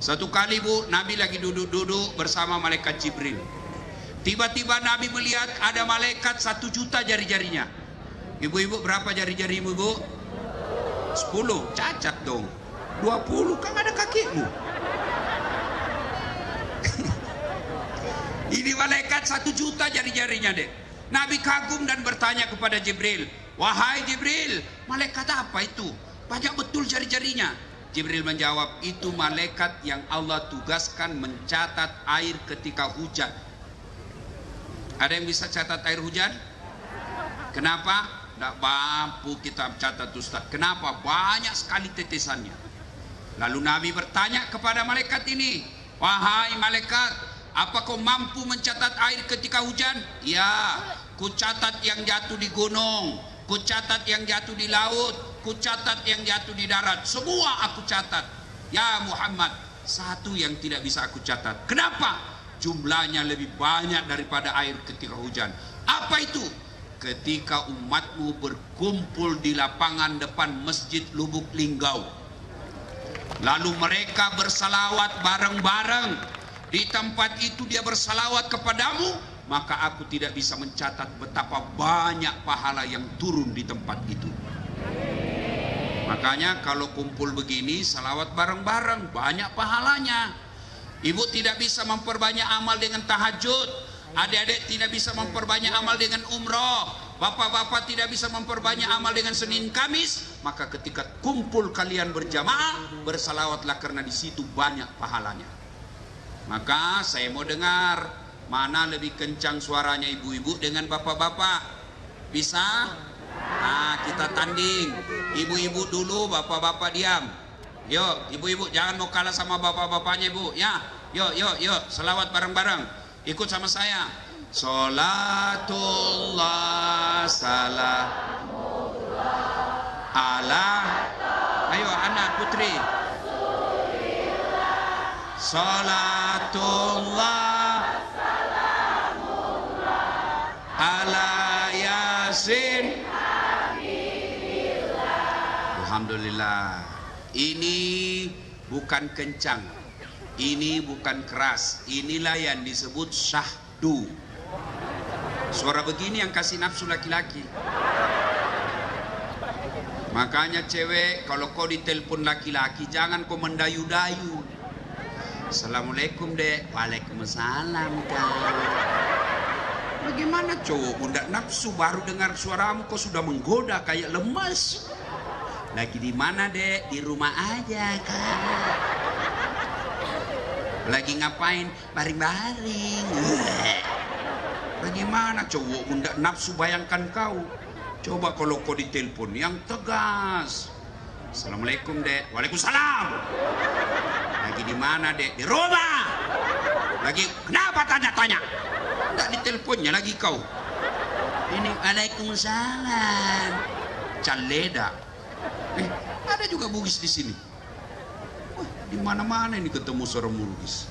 Satu kali Bu, Nabi lagi duduk-duduk bersama malaikat Jibril. Tiba-tiba Nabi melihat ada malaikat 1 juta jari-jarinya. Ibu-ibu berapa jari-jarimu Bu? 10, cacat dong. 20 kan ada kakimu. Ini malaikat 1 juta jari-jarinya deh. Nabi kagum dan bertanya kepada Jibril, wahai Jibril, malaikat apa itu? Banyak betul jari-jarinya. Jibril menjawab, itu malaikat yang Allah tugaskan mencatat air ketika hujan. Ada yang bisa catat air hujan? Kenapa? Tidak mampu kita catat Ustaz. Kenapa? Banyak sekali tetesannya. Lalu Nabi bertanya kepada malaikat ini, wahai malaikat, apa kau mampu mencatat air ketika hujan? Ya, ku catat yang jatuh di gunung, ku catat yang jatuh di laut, ku catat yang jatuh di darat. Semua aku catat. Ya Muhammad, satu yang tidak bisa aku catat. Kenapa? Jumlahnya lebih banyak daripada air ketika hujan. Apa itu? Ketika umatmu berkumpul di lapangan depan Masjid Lubuk Linggau, lalu mereka bersalawat bareng-bareng, di tempat itu dia bersalawat kepadamu, maka aku tidak bisa mencatat betapa banyak pahala yang turun di tempat itu. Makanya kalau kumpul begini, salawat bareng-bareng, banyak pahalanya. Ibu tidak bisa memperbanyak amal dengan tahajud, adik-adik tidak bisa memperbanyak amal dengan umroh, bapak-bapak tidak bisa memperbanyak amal dengan Senin Kamis. Maka ketika kumpul kalian berjamaah, bersalawatlah karena di situ banyak pahalanya. Maka saya mau dengar mana lebih kencang suaranya ibu-ibu dengan bapak-bapak. Bisa? Nah, kita tanding. Ibu-ibu dulu, bapak-bapak diam. Yuk, ibu-ibu jangan mau kalah sama bapak-bapaknya ibu. Ya, yuk, selawat bareng-bareng. Ikut sama saya. Salatullah salamullah ala. Ayo anak putri. Salatullah ala Yasin. Alhamdulillah. Ini bukan kencang, ini bukan keras, inilah yang disebut syahdu. Suara begini yang kasih nafsu laki-laki. Makanya cewek, kalau kau ditelepon laki-laki, jangan kau mendayu-dayu. Assalamualaikum dek. Waalaikumsalam kak. Bagaimana cowok bunda nafsu baru dengar suaramu kau sudah menggoda kayak lemas. Lagi di mana dek? Di rumah aja kak. Lagi ngapain? Baring-baring. Bagaimana cowok bunda nafsu, bayangkan kau. Coba kalau kau ditelepon yang tegas. Assalamualaikum dek. Waalaikumsalam. Lagi di mana dek? Di rumah. Lagi kenapa tanya-tanya? Enggak diteleponnya lagi kau. Ini waalaikumsalam. Caleda. Ada juga Bugis di sini. Wah, di mana-mana ini ketemu seorang Bugis.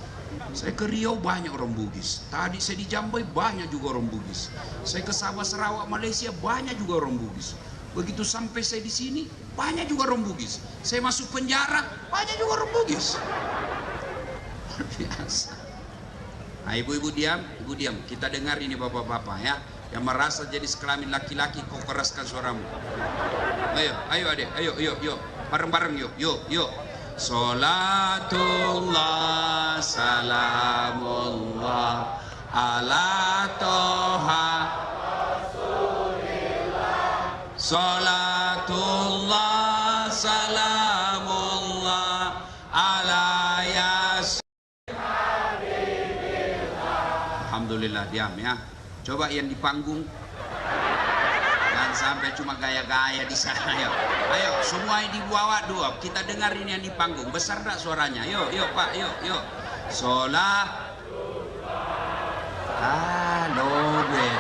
Saya ke Riau banyak orang Bugis. Tadi saya di Jambai banyak juga orang Bugis. Saya ke Sabah Sarawak Malaysia banyak juga orang Bugis. Begitu sampai saya di sini banyak juga orang Bugis. Saya masuk penjara banyak juga orang Bugis. Luar biasa. Nah, ibu-ibu diam, ibu diam. Kita dengar ini bapak-bapak ya. Yang merasa jadi sekelamin laki-laki, kau keraskan suaramu. Ayo adik, ayo, bareng-bareng yuk. Salatullah salamullah ala toha Rasulillah. Salatullah salamullah ala Yasin. Alhamdulillah, diam ya. Coba yang di panggung. Jangan sampai cuma gaya-gaya di sana. Ayo, semua dibawa dua. Kita dengar ini yang di panggung. Besar tak suaranya? Yuk Pak, yuk. Sholat. Halo, deh.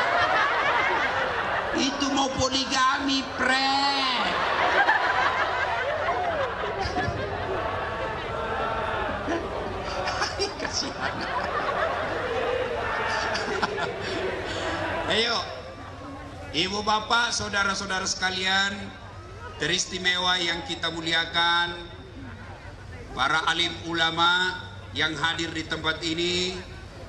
Itu mau poligami, pre. Kasihan. Ayo, ibu bapak, saudara-saudara sekalian, teristimewa yang kita muliakan, para alim ulama yang hadir di tempat ini,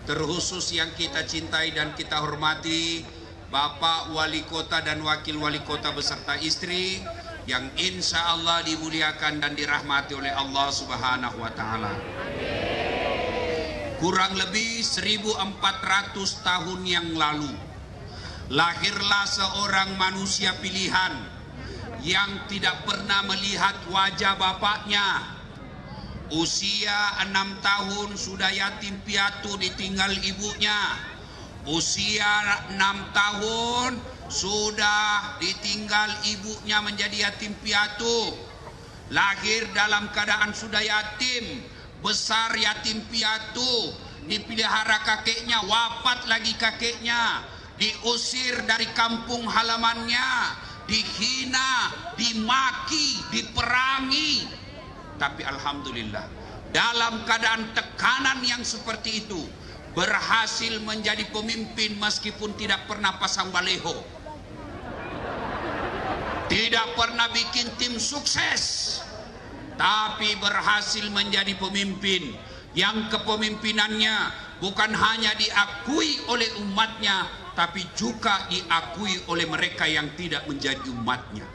terkhusus yang kita cintai dan kita hormati, Bapak Wali Kota dan Wakil Wali Kota beserta istri, yang insya Allah dimuliakan dan dirahmati oleh Allah Subhanahu wa Ta'ala. Kurang lebih 1400 tahun yang lalu, lahirlah seorang manusia pilihan yang tidak pernah melihat wajah bapaknya. Usia 6 tahun sudah yatim piatu ditinggal ibunya. Usia 6 tahun sudah ditinggal ibunya menjadi yatim piatu. Lahir dalam keadaan sudah yatim, besar yatim piatu, dipelihara kakeknya, wafat lagi kakeknya, diusir dari kampung halamannya, dihina, dimaki, diperangi. Tapi alhamdulillah, dalam keadaan tekanan yang seperti itu, berhasil menjadi pemimpin meskipun tidak pernah pasang baleho, tidak pernah bikin tim sukses, tapi berhasil menjadi pemimpin yang kepemimpinannya bukan hanya diakui oleh umatnya, tapi juga diakui oleh mereka yang tidak menjadi umatnya.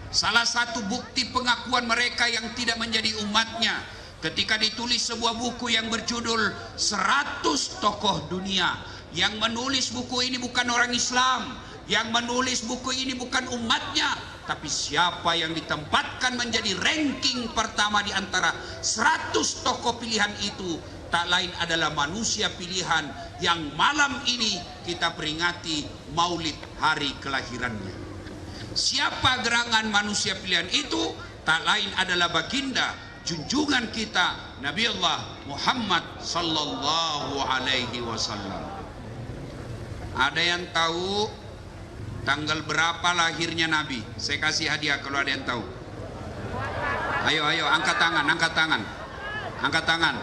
Salah satu bukti pengakuan mereka yang tidak menjadi umatnya, ketika ditulis sebuah buku yang berjudul 100 Tokoh Dunia. Yang menulis buku ini bukan orang Islam, yang menulis buku ini bukan umatnya, tapi siapa yang ditempatkan menjadi ranking pertama di antara 100 tokoh pilihan itu, tak lain adalah manusia pilihan yang malam ini kita peringati Maulid hari kelahirannya. Siapa gerangan manusia pilihan itu? Tak lain adalah baginda junjungan kita Nabi Allah Muhammad sallallahu alaihi wasallam. Ada yang tahu tanggal berapa lahirnya Nabi? Saya kasih hadiah kalau ada yang tahu. Ayo, ayo, angkat tangan, angkat tangan, angkat tangan,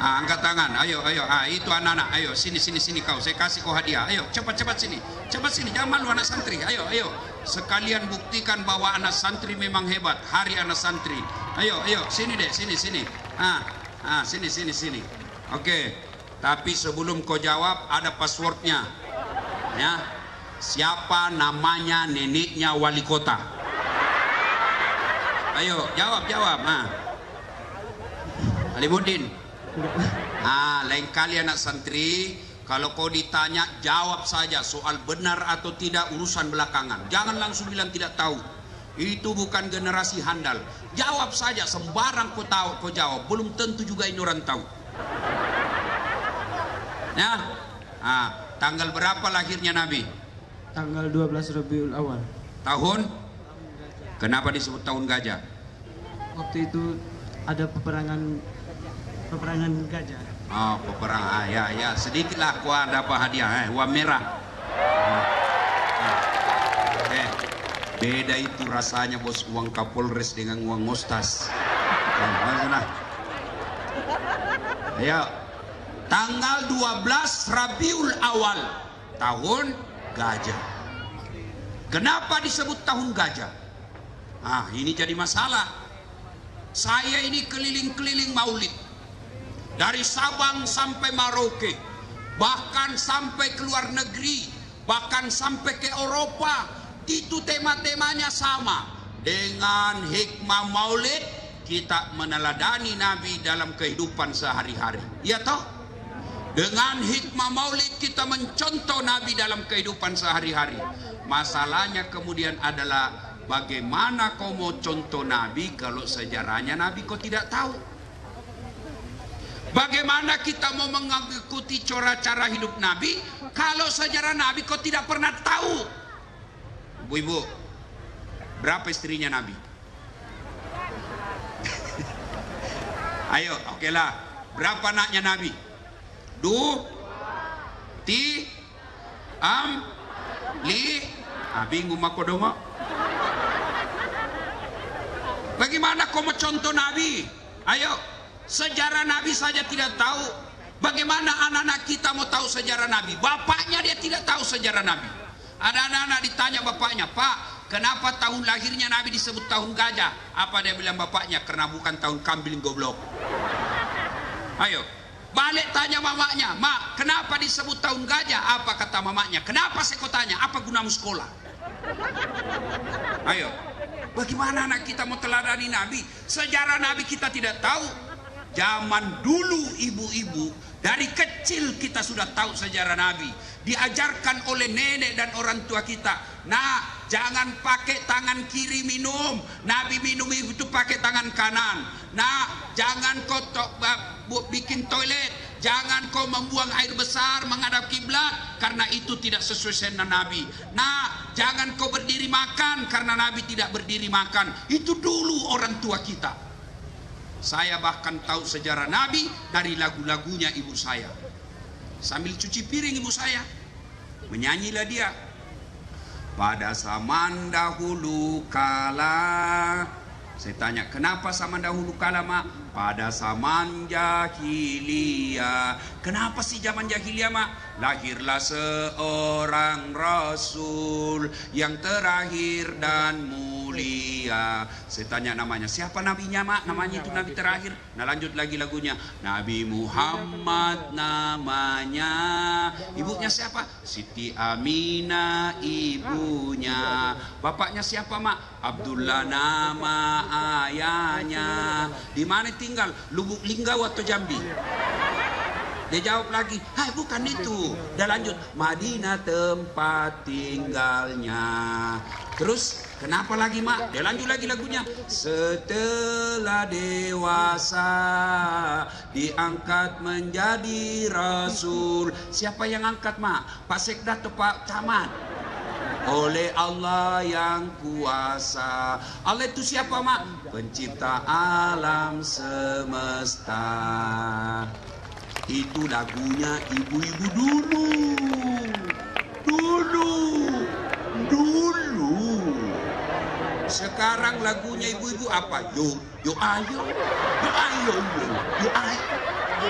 angkat tangan. Ayo, ayo, itu anak-anak. Ayo, sini, sini, sini kau. Saya kasih kau hadiah. Ayo, cepat, cepat sini, cepat sini. Jangan malu anak santri. Ayo, ayo. Sekalian buktikan bahwa anak santri memang hebat. Hari anak santri. Ayo, ayo, sini deh, sini, sini. Sini, sini, sini. Oke. Tapi sebelum kau jawab, ada passwordnya. Ya. Siapa namanya neneknya wali kota? Ayo, jawab, jawab. Alimuddin. Lain kali anak santri, kalau kau ditanya jawab saja, soal benar atau tidak urusan belakangan. Jangan langsung bilang tidak tahu. Itu bukan generasi handal. Jawab saja, sembarang kau tahu kau jawab. Belum tentu juga ini orang tahu. Ya. Tanggal berapa lahirnya Nabi? Tanggal 12 Rabiul Awal. Tahun? Kenapa disebut tahun gajah? Waktu itu ada peperangan gajah. Oh, peperangan. Ya, sedikitlah ku dapat hadiah, uang merah. Beda itu rasanya bos, uang Kapolres dengan uang Mostas. Ayo. Tanggal 12 Rabiul Awal, tahun gajah. Kenapa disebut tahun gajah? Ini jadi masalah. Saya ini keliling-keliling maulid, dari Sabang sampai Merauke, bahkan sampai ke luar negeri, bahkan sampai ke Eropa. Itu tema-temanya sama. Dengan hikmah maulid kita meneladani Nabi dalam kehidupan sehari-hari. Ya toh? Dengan hikmah maulid kita mencontoh Nabi dalam kehidupan sehari-hari. Masalahnya kemudian adalah bagaimana kau mau contoh Nabi kalau sejarahnya Nabi kau tidak tahu? Bagaimana kita mau mengikuti cara hidup Nabi kalau sejarah Nabi kau tidak pernah tahu? Ibu-ibu, berapa istrinya Nabi? Ayo, oke lah. Berapa anaknya Nabi? Bingung aku dong. Bagaimana kau mau contoh Nabi? Ayo, sejarah Nabi saja tidak tahu. Bagaimana anak-anak kita mau tahu sejarah Nabi? Bapaknya dia tidak tahu sejarah Nabi. Ada anak-anak ditanya bapaknya, Pak, kenapa tahun lahirnya Nabi disebut tahun gajah? Apa dia bilang bapaknya? Karena bukan tahun kambing goblok. Ayo, balik tanya mamanya, Mak, kenapa disebut tahun gajah? Apa kata mamanya? Kenapa saya kau tanya? Apa gunamu sekolah? Ayo, bagaimana anak kita mau teladani Nabi? Sejarah Nabi kita tidak tahu. Zaman dulu ibu-ibu, dari kecil kita sudah tahu sejarah Nabi. Diajarkan oleh nenek dan orang tua kita. Nah, jangan pakai tangan kiri minum. Nabi minum itu pakai tangan kanan. Nah, jangan kau bikin toilet. Jangan kau membuang air besar menghadap kiblat, karena itu tidak sesuai sunnah Nabi. Nah, jangan kau berdiri makan, karena Nabi tidak berdiri makan. Itu dulu orang tua kita. Saya bahkan tahu sejarah Nabi dari lagu-lagunya ibu saya. Sambil cuci piring ibu saya, menyanyilah dia. Pada zaman dahulu kala. Saya tanya, kenapa zaman dahulu kala, Mak? Pada zaman jahiliyah. Kenapa sih zaman jahiliyah, Mak? Lahirlah seorang Rasul yang terakhir dan mulia. Saya tanya namanya, siapa nabinya, Mak? Namanya itu nabi terakhir. Nah, lanjut lagi lagunya. Nabi Muhammad namanya. Ibunya siapa? Siti Aminah ibunya. Bapaknya siapa, Mak? Abdullah nama ayahnya. Di mana tinggal? Lubuk Linggau atau Jambi? Dia jawab lagi, hai bukan itu. Dia lanjut, Madinah tempat tinggalnya. Terus kenapa lagi, Mak? Dia lanjut lagi lagunya. Setelah dewasa diangkat menjadi Rasul. Siapa yang angkat, Mak? Pak Sekda atau Pak Camat? Oleh Allah yang kuasa. Allah itu siapa, Mak? Pencipta alam semesta. Itu lagunya ibu-ibu dulu. Sekarang lagunya ibu-ibu apa? Yo ayo.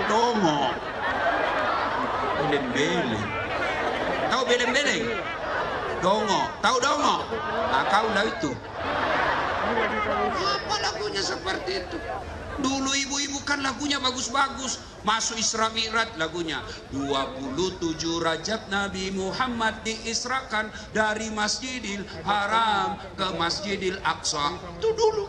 Dongo. Beleng-beleng. Tahu beleng-beleng? Dongo. Tahu dongo? Nah, kau lah itu. Apa lagunya seperti itu? Dulu ibu-ibu kan lagunya bagus-bagus. Masuk Isra Mi'raj lagunya. 27 Rajab Nabi Muhammad diisrakan dari Masjidil Haram ke Masjidil Aqsa. Itu dulu.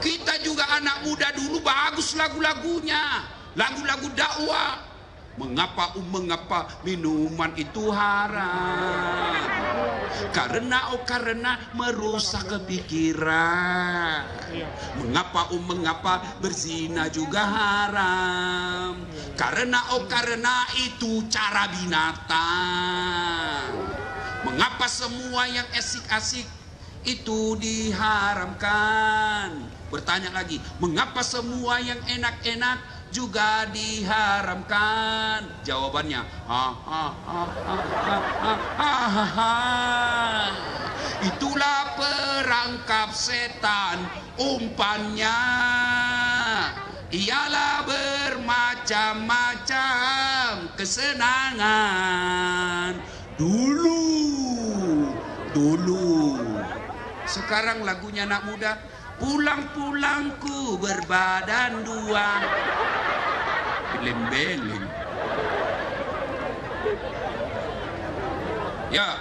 Kita juga anak muda dulu bagus lagu-lagunya. Lagu-lagu dakwah. Mengapa minuman itu haram? Karena merusak kepikiran. Mengapa berzina juga haram? Karena itu cara binatang. Mengapa semua yang asik-asik itu diharamkan? Bertanya lagi, mengapa semua yang enak-enak juga diharamkan? Jawabannya, itulah perangkap setan, umpannya ialah bermacam-macam kesenangan dulu. Sekarang lagunya anak muda, pulang-pulangku berbadan dua. Beleng-beleng. Ya,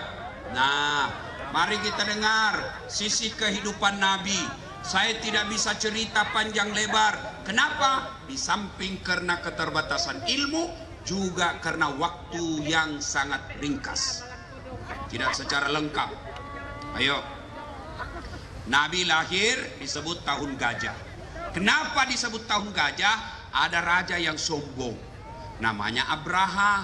nah, mari kita dengar sisi kehidupan Nabi. Saya tidak bisa cerita panjang lebar. Kenapa? Di samping karena keterbatasan ilmu, juga karena waktu yang sangat ringkas. Tidak secara lengkap. Ayo. Nabi lahir disebut tahun gajah. Kenapa disebut tahun gajah? Ada raja yang sombong, namanya Abraha.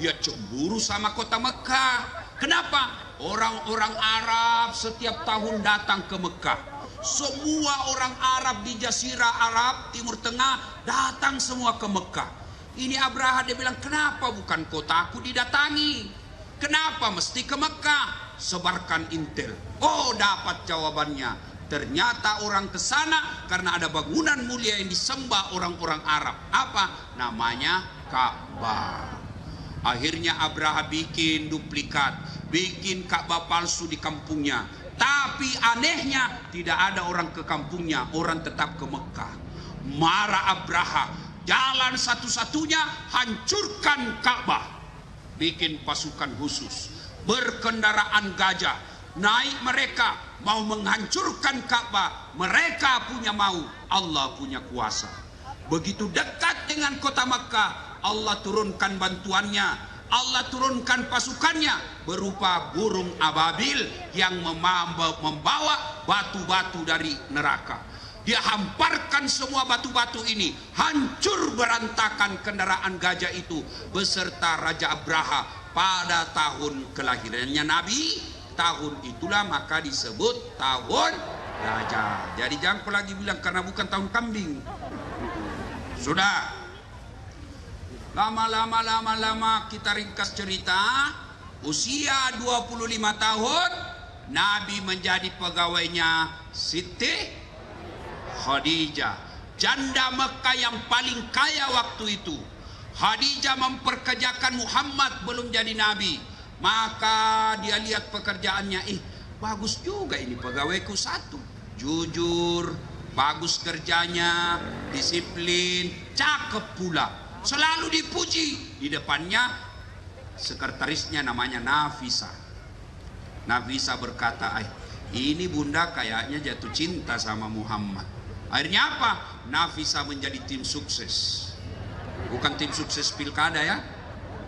Dia cemburu sama kota Mekah. Kenapa? Orang-orang Arab setiap tahun datang ke Mekah. Semua orang Arab di Jazirah Arab, Timur Tengah, datang semua ke Mekah. Ini Abraha, dia bilang, kenapa bukan kotaku didatangi? Kenapa mesti ke Mekah? Sebarkan intel. Oh, dapat jawabannya. Ternyata orang ke sana karena ada bangunan mulia yang disembah orang-orang Arab. Apa? Namanya Ka'bah. Akhirnya Abraha bikin duplikat. bikin Ka'bah palsu di kampungnya. Tapi anehnya tidak ada orang ke kampungnya, orang tetap ke Mekah. Marah Abraha, jalan satu-satunya hancurkan Ka'bah. Bikin pasukan khusus, berkendaraan gajah, naik mereka mau menghancurkan Ka'bah. Mereka punya mau, Allah punya kuasa. Begitu dekat dengan kota Makkah, Allah turunkan bantuannya. Allah turunkan pasukannya berupa burung ababil yang membawa batu-batu dari neraka. Dia hamparkan semua batu-batu ini, hancur berantakan kendaraan gajah itu beserta Raja Abraha pada tahun kelahirannya Nabi. Tahun itulah maka disebut tahun gajah. Jadi jangan lagi bilang karena bukan tahun kambing. Sudah. Lama-lama kita ringkas cerita. Usia 25 tahun Nabi menjadi pegawainya Siti Khadijah, janda Mekah yang paling kaya waktu itu. Khadijah memperkerjakan Muhammad belum jadi Nabi. Maka dia lihat pekerjaannya, bagus juga ini pegawaiku satu, jujur, bagus kerjanya, disiplin, cakep pula. Selalu dipuji. Di depannya sekretarisnya namanya Nafisa. Nafisa berkata, ini bunda kayaknya jatuh cinta sama Muhammad. Akhirnya apa? Nafisa menjadi tim sukses. Bukan tim sukses pilkada ya.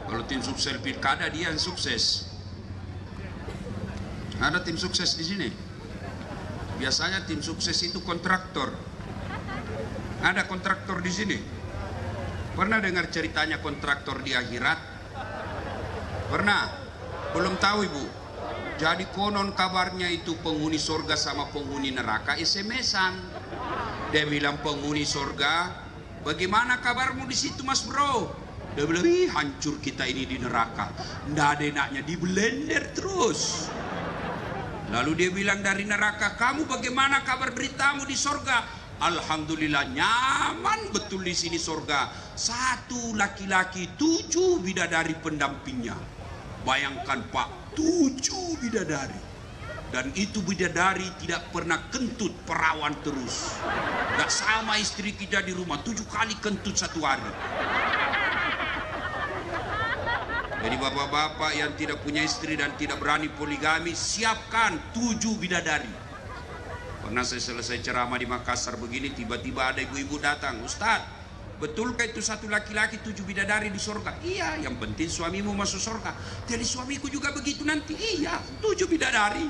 Kalau tim sukses pilkada dia yang sukses. Ada tim sukses di sini. Biasanya tim sukses itu kontraktor. Ada kontraktor di sini. Pernah dengar ceritanya kontraktor di akhirat? Pernah? Belum tahu ibu? Jadi konon kabarnya itu penghuni surga sama penghuni neraka SMS-an. Dia bilang penghuni surga, bagaimana kabarmu di situ mas bro? Dia bilang, hancur kita ini di neraka. Nggak ada enaknya, di blender terus. Lalu dia bilang dari neraka, kamu bagaimana kabar beritamu di surga? Alhamdulillah nyaman betul di sini surga. 1 laki-laki 7 bidadari pendampingnya. Bayangkan Pak, 7 bidadari. Dan itu bidadari tidak pernah kentut, perawan terus. Gak sama istri kita di rumah 7 kali kentut 1 hari. Jadi bapak-bapak yang tidak punya istri dan tidak berani poligami, siapkan 7 bidadari. Pernah saya selesai ceramah di Makassar begini, tiba-tiba ada ibu-ibu datang, Ustadz, betulkah itu 1 laki-laki 7 bidadari di surga? Iya, yang penting suamimu masuk surga. Jadi suamiku juga begitu nanti? Iya, 7 bidadari.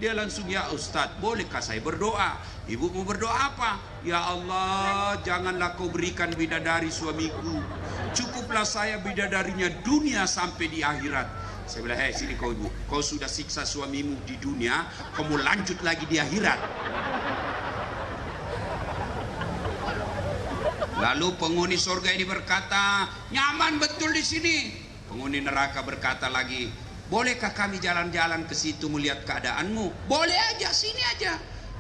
Dia langsung, ya Ustadz, bolehkah saya berdoa? Ibu mau berdoa apa? Ya Allah, janganlah kau berikan bidadari suamiku. Cukuplah saya bidadarinya dunia sampai di akhirat. Saya bilang, sini kau ibu, kau sudah siksa suamimu di dunia, kamu lanjut lagi di akhirat. Lalu penghuni surga ini berkata, nyaman betul di sini. Penghuni neraka berkata lagi, bolehkah kami jalan-jalan ke situ melihat keadaanmu? Boleh aja, sini aja.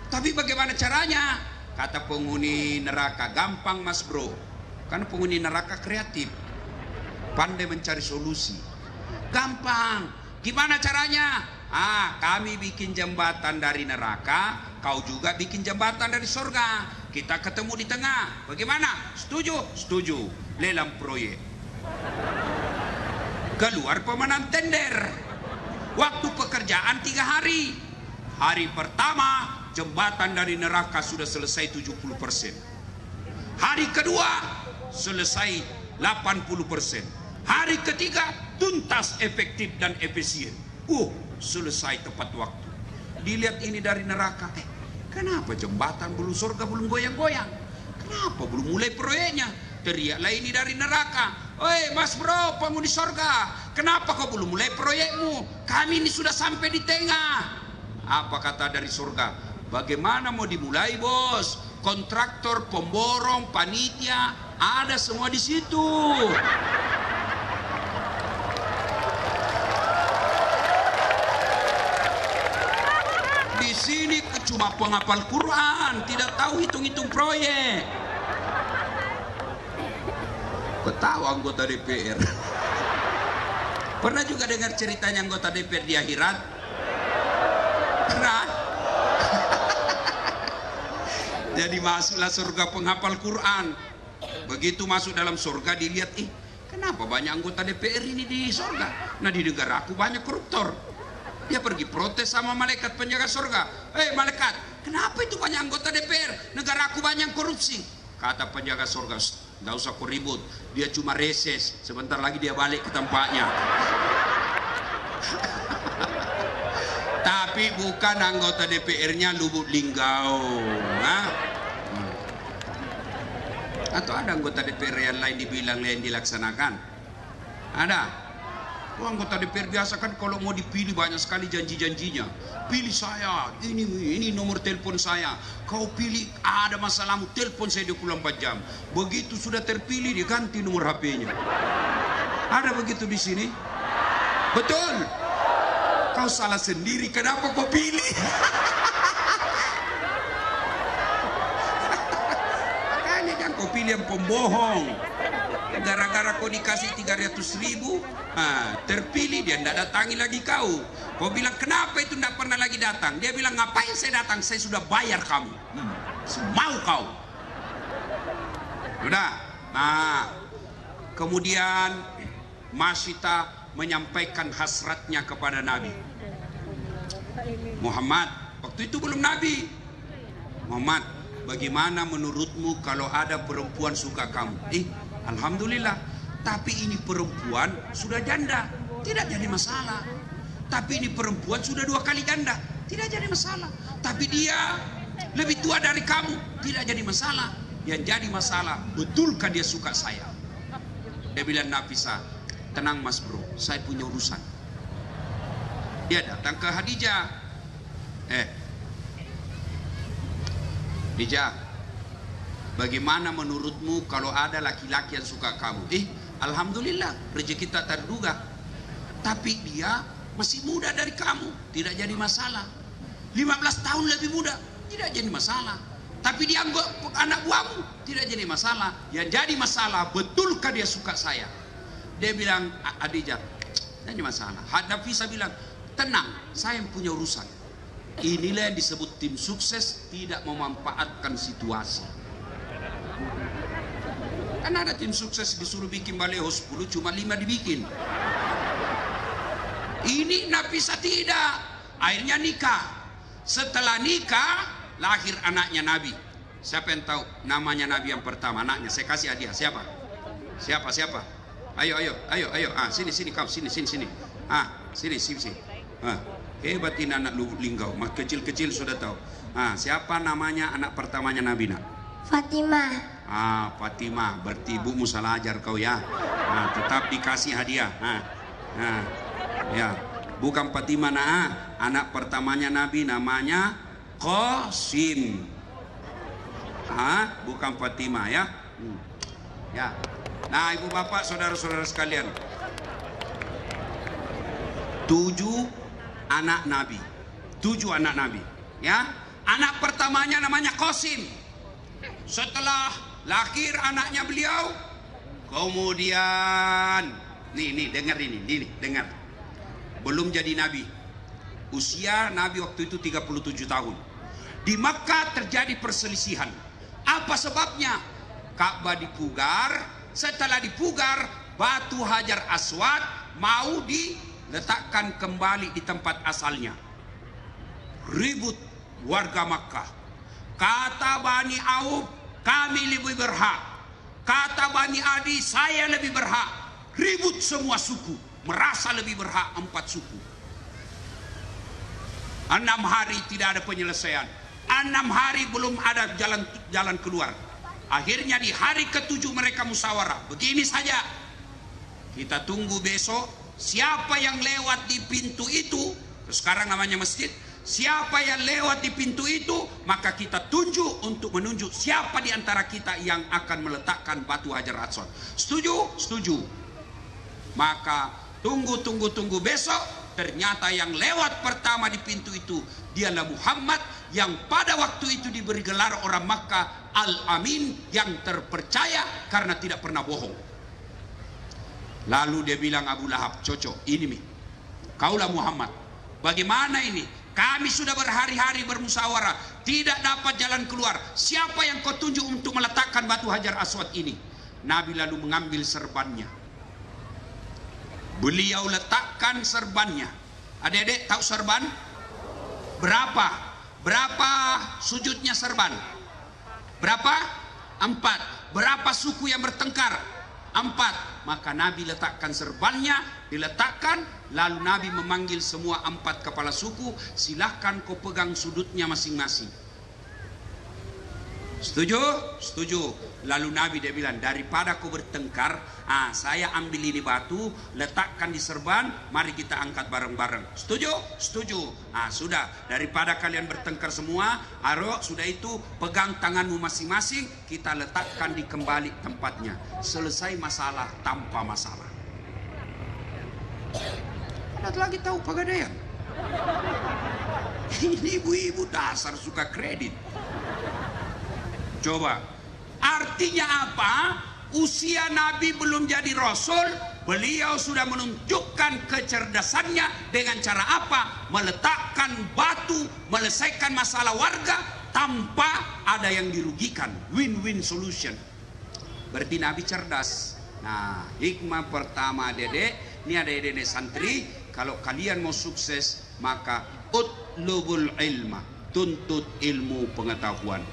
Tapi bagaimana caranya? Kata penghuni neraka, gampang mas bro. Karena penghuni neraka kreatif, pandai mencari solusi. Gampang. Gimana caranya? Kami bikin jembatan dari neraka, kau juga bikin jembatan dari surga. Kita ketemu di tengah. Bagaimana? Setuju? Setuju. Lelang proyek. Keluar pemenang tender. Waktu pekerjaan 3 hari. Hari pertama jembatan dari neraka sudah selesai 70%. Hari kedua selesai 80%. Hari ketiga tuntas, efektif dan efisien. Selesai tepat waktu. Dilihat ini dari neraka. Kenapa jembatan belum surga belum goyang-goyang? Kenapa belum mulai proyeknya? Teriaklah ini dari neraka. Mas bro, penghuni surga, kenapa kau belum mulai proyekmu? Kami ini sudah sampai di tengah. Apa kata dari surga? Bagaimana mau dimulai bos? Kontraktor, pemborong, panitia, ada semua di situ. Di sini cuma penghafal Quran, tidak tahu hitung-hitung proyek. Ketawa anggota DPR. Pernah juga dengar ceritanya anggota DPR di akhirat? Pernah? Jadi masuklah surga penghafal Quran. Begitu masuk dalam surga dilihat, kenapa banyak anggota DPR ini di surga? Nah, di negaraku banyak koruptor. Dia pergi protes sama malaikat penjaga surga. Malaikat, kenapa itu banyak anggota DPR? Negaraku banyak korupsi. Kata penjaga surga, nggak usah kau ribut. Dia cuma reses. Sebentar lagi dia balik ke tempatnya. Tapi bukan anggota DPR-nya Lubuk Linggau. Atau ada anggota DPR yang lain dibilang lain dilaksanakan? Ada? Anggota DPR biasa kan kalau mau dipilih banyak sekali janji-janjinya. Pilih saya, ini nomor telepon saya. Kau pilih, ada masalahmu, telepon saya 24 jam. Begitu sudah terpilih, dia ganti nomor HP-nya. Ada begitu di sini? Betul? Kau salah sendiri, kenapa kau pilih? Makanya jangan kau pilih yang pembohong. Gara-gara kau dikasih 300.000, terpilih, dia tidak datangi lagi kau. Kau bilang, kenapa itu tidak pernah lagi datang? Dia bilang, ngapain saya datang? Saya sudah bayar kamu. Mau kau. Sudah. Nah, kemudian Masyita menyampaikan hasratnya kepada Nabi Muhammad. Waktu itu belum Nabi. Muhammad, bagaimana menurutmu kalau ada perempuan suka kamu? Alhamdulillah. Tapi ini perempuan sudah janda, tidak jadi masalah. Tapi ini perempuan sudah 2 kali janda, tidak jadi masalah. Tapi dia lebih tua dari kamu, tidak jadi masalah. Yang jadi masalah, betulkah dia suka saya? Dia bilang, Nafisa, tenang mas bro, saya punya urusan. Dia datang ke Khadijah. Khadijah, bagaimana menurutmu kalau ada laki-laki yang suka kamu? Alhamdulillah, rezeki tak terduga. Tapi dia masih muda dari kamu, tidak jadi masalah. 15 tahun lebih muda, tidak jadi masalah. Tapi dia anak buahmu, tidak jadi masalah. Yang jadi masalah, betulkah dia suka saya? Dia bilang, Khadijah, tidak ada masalah. Nafisa bilang, tenang, saya yang punya urusan. Inilah yang disebut tim sukses tidak memanfaatkan situasi. Kan ada tim sukses disuruh bikin baleho 10, cuma 5 dibikin. Ini Nafisa tidak. Akhirnya nikah. Setelah nikah, lahir anaknya Nabi. Siapa yang tahu namanya Nabi yang pertama? Anaknya, saya kasih hadiah. Siapa? Siapa? Ayo. Sini kamu, sini. Sini. Hebat ini anak Lubuk Linggau. Kecil-kecil sudah tahu. Siapa namanya anak pertamanya Nabi nak? Fatimah. Fatimah. Berarti ibumu salah ajar kau ya. Tetap dikasih hadiah. Ya, bukan Fatimah anak pertamanya Nabi namanya Qasim. Bukan Fatimah ya. Ya. Nah, ibu bapak, saudara-saudara sekalian, 7 anak Nabi. 7 anak Nabi. Ya. Anak pertamanya namanya Qasim. Setelah lahir anaknya beliau, kemudian nih dengar ini, dengar. Belum jadi Nabi. Usia Nabi waktu itu 37 tahun. Di Makkah terjadi perselisihan. Apa sebabnya? Ka'bah dipugar. Setelah dipugar, batu Hajar Aswad mau diletakkan kembali di tempat asalnya. Ribut warga Makkah. Kata Bani Auf, kami lebih berhak. Kata Bani Adi, saya lebih berhak. Ribut semua suku, merasa lebih berhak 4 suku. 6 hari tidak ada penyelesaian. 6 hari belum ada jalan keluar. Akhirnya di hari ke-7 mereka musyawarah. Begini saja, kita tunggu besok. Siapa yang lewat di pintu itu, sekarang namanya masjid, siapa yang lewat di pintu itu, maka kita tunjuk untuk menunjuk siapa di antara kita yang akan meletakkan batu Hajar Aswad. Setuju? Setuju. Maka tunggu besok. Ternyata yang lewat pertama di pintu itu dialah Muhammad, yang pada waktu itu diberi gelar orang Makkah Al-Amin, yang terpercaya karena tidak pernah bohong. Lalu dia bilang Abu Lahab, cocok, ini mi, kaulah Muhammad. Bagaimana ini? Kami sudah berhari-hari bermusyawarah, tidak dapat jalan keluar. Siapa yang kau tunjuk untuk meletakkan batu Hajar Aswad ini? Nabi lalu mengambil serbannya. Beliau letakkan serbannya. Adik-adik tahu serban? Berapa? Berapa sujudnya serban? Berapa? 4. Berapa suku yang bertengkar? 4. Maka Nabi letakkan serbannya, diletakkan, lalu Nabi memanggil semua 4 kepala suku, silahkan kau pegang sudutnya masing-masing. Setuju? Setuju. Lalu Nabi dia bilang, daripada kau bertengkar, saya ambil ini batu, letakkan di serban, mari kita angkat bareng-bareng. Setuju? Setuju. Sudah, daripada kalian bertengkar semua, sudah itu pegang tanganmu masing-masing, kita letakkan di kembali tempatnya. Selesai masalah tanpa masalah. Ada lagi tahu Pegadaian? Ini ibu-ibu dasar suka kredit. Coba, artinya apa? Usia Nabi belum jadi Rasul, beliau sudah menunjukkan kecerdasannya dengan cara apa? Meletakkan batu, menyelesaikan masalah warga tanpa ada yang dirugikan. Win-win solution. Berarti Nabi cerdas. Nah, hikmah pertama dedek, ini ada dedek santri, kalau kalian mau sukses, maka utlubul ilma, tuntut ilmu pengetahuan.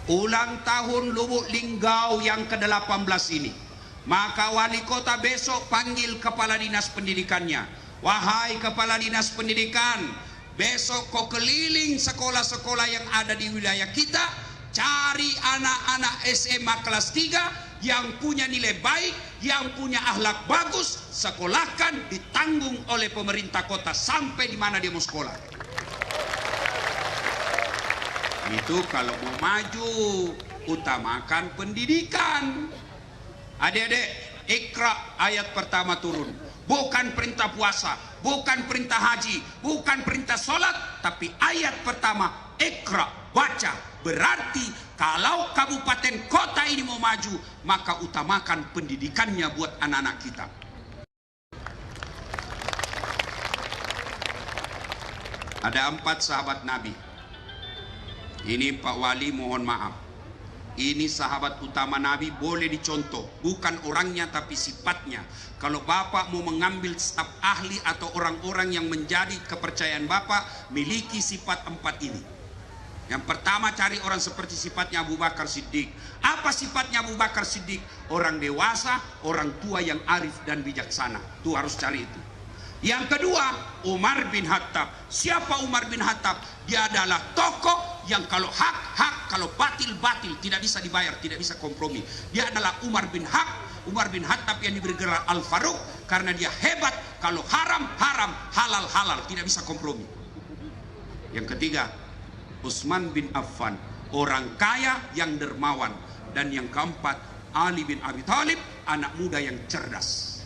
Ulang tahun Lubuk Linggau yang ke-18 ini, maka wali kota besok panggil kepala dinas pendidikannya. Wahai kepala dinas pendidikan, besok kau keliling sekolah-sekolah yang ada di wilayah kita, cari anak-anak SMA kelas 3 yang punya nilai baik, yang punya akhlak bagus, sekolahkan, ditanggung oleh pemerintah kota sampai di mana dia mau sekolah. Itu kalau mau maju, utamakan pendidikan. Adik-adik, Iqra ayat pertama turun. Bukan perintah puasa, bukan perintah haji, bukan perintah sholat, tapi ayat pertama, Iqra, baca. Berarti kalau kabupaten kota ini mau maju, maka utamakan pendidikannya buat anak-anak kita. Ada 4 sahabat Nabi. Ini Pak Wali mohon maaf. Ini sahabat utama Nabi, boleh dicontoh. Bukan orangnya tapi sifatnya. Kalau Bapak mau mengambil staf ahli atau orang-orang yang menjadi kepercayaan Bapak, miliki sifat 4 ini. Yang pertama, cari orang seperti sifatnya Abu Bakar Siddiq. Apa sifatnya Abu Bakar Siddiq? Orang dewasa, orang tua yang arif dan bijaksana. Tuh harus cari itu. Yang kedua, Umar bin Khattab. Siapa Umar bin Khattab? Dia adalah tokoh yang kalau hak, hak, kalau batil, batil, tidak bisa dibayar, tidak bisa kompromi. Dia adalah Umar bin Khattab yang diberi gelar Al-Faruq karena dia hebat. Kalau haram, haram, halal, halal, tidak bisa kompromi. Yang ketiga, Utsman bin Affan, orang kaya yang dermawan. Dan yang keempat, Ali bin Abi Thalib, anak muda yang cerdas.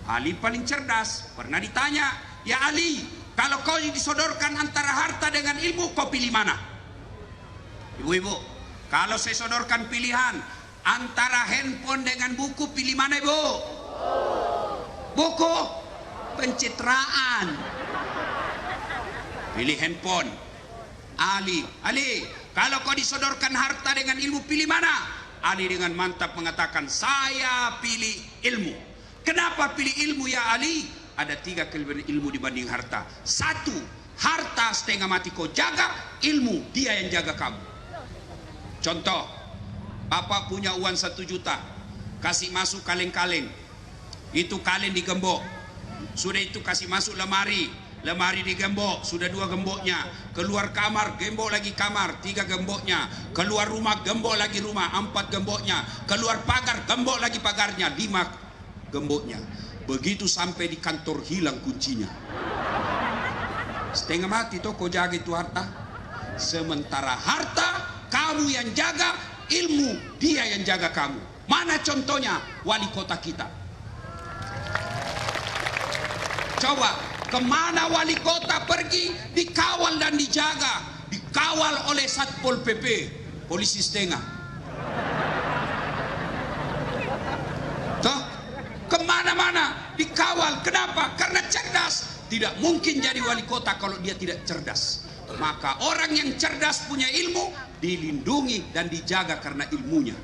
Ali paling cerdas. Pernah ditanya, ya Ali, kalau kau disodorkan antara harta dengan ilmu, kau pilih mana? Ibu-ibu, kalau saya sodorkan pilihan antara handphone dengan buku, pilih mana ibu? Buku? Pencitraan. Pilih handphone. Ali, kalau kau disodorkan harta dengan ilmu, pilih mana? Ali dengan mantap mengatakan, saya pilih ilmu. Kenapa pilih ilmu ya Ali? Ada 3 kelebihan ilmu dibanding harta. 1, harta setengah mati kau jaga, ilmu dia yang jaga kamu. Contoh, Bapak punya uang 1 juta, kasih masuk kaleng-kaleng, itu kaleng digembok, sudah itu kasih masuk lemari, lemari digembok, sudah 2 gemboknya, keluar kamar, gembok lagi kamar, 3 gemboknya, keluar rumah, gembok lagi rumah, 4 gemboknya, keluar pagar, gembok lagi pagarnya, 5 gemboknya. Begitu sampai di kantor hilang kuncinya. Setengah mati toh kau jaga itu harta. Sementara harta kamu yang jaga, ilmu dia yang jaga kamu. Mana contohnya? Wali kota kita. Coba, kemana wali kota pergi? Dikawal dan dijaga. Dikawal oleh Satpol PP, polisi setengah. Toh, kemana dikawal. Kenapa? Karena cerdas. Tidak mungkin jadi wali kota kalau dia tidak cerdas. Maka orang yang cerdas punya ilmu, dilindungi dan dijaga karena ilmunya.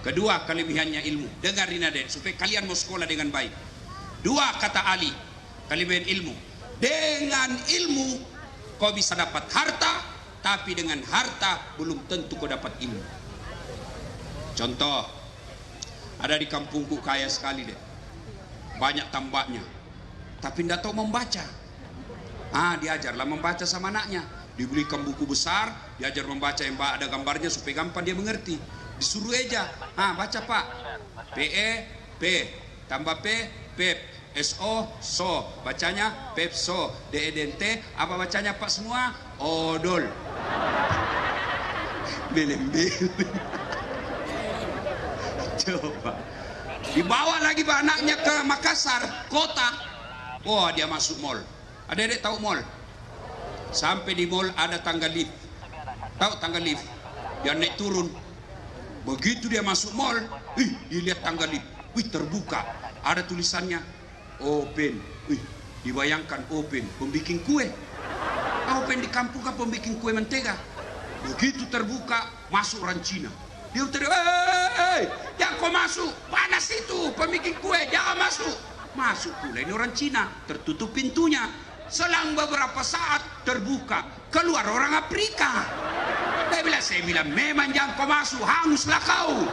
Kedua kelebihannya ilmu. Dengarin adik, supaya kalian mau sekolah dengan baik. Dua kata Ali, kelebihan ilmu. Dengan ilmu kau bisa dapat harta, tapi dengan harta belum tentu kau dapat ilmu. Contoh, ada di kampungku kaya sekali deh, banyak tambaknya, tapi tidak tahu membaca. Diajarlah membaca sama anaknya, dibelikan buku besar, diajar membaca yang ada gambarnya supaya gampang dia mengerti. Disuruh eja, baca pak, PE, P, tambah P, PEP, SO, SO, bacanya Pepso, DEDNT, apa bacanya pak semua? Odol. Belem-belem. Coba dibawa lagi anaknya ke Makassar kota, wah dia masuk mall. Adik-adik tahu mall? Sampai di mall ada tangga lift, tahu tangga lift? Dia naik turun. Begitu dia masuk mall, dilihat tangga lift, terbuka, ada tulisannya open. Dibayangkan open, pembikin kue. Open di kampung kan pembikin kue mentega. Begitu terbuka, masuk orang Cina. Dia teriak, jangan kau masuk, panas itu, pembikin kue, jangan masuk. Masuk pula ini orang Cina, tertutup pintunya. Selang beberapa saat terbuka, keluar orang Afrika. Saya bilang, memang jangan kau masuk, hanguslah kau.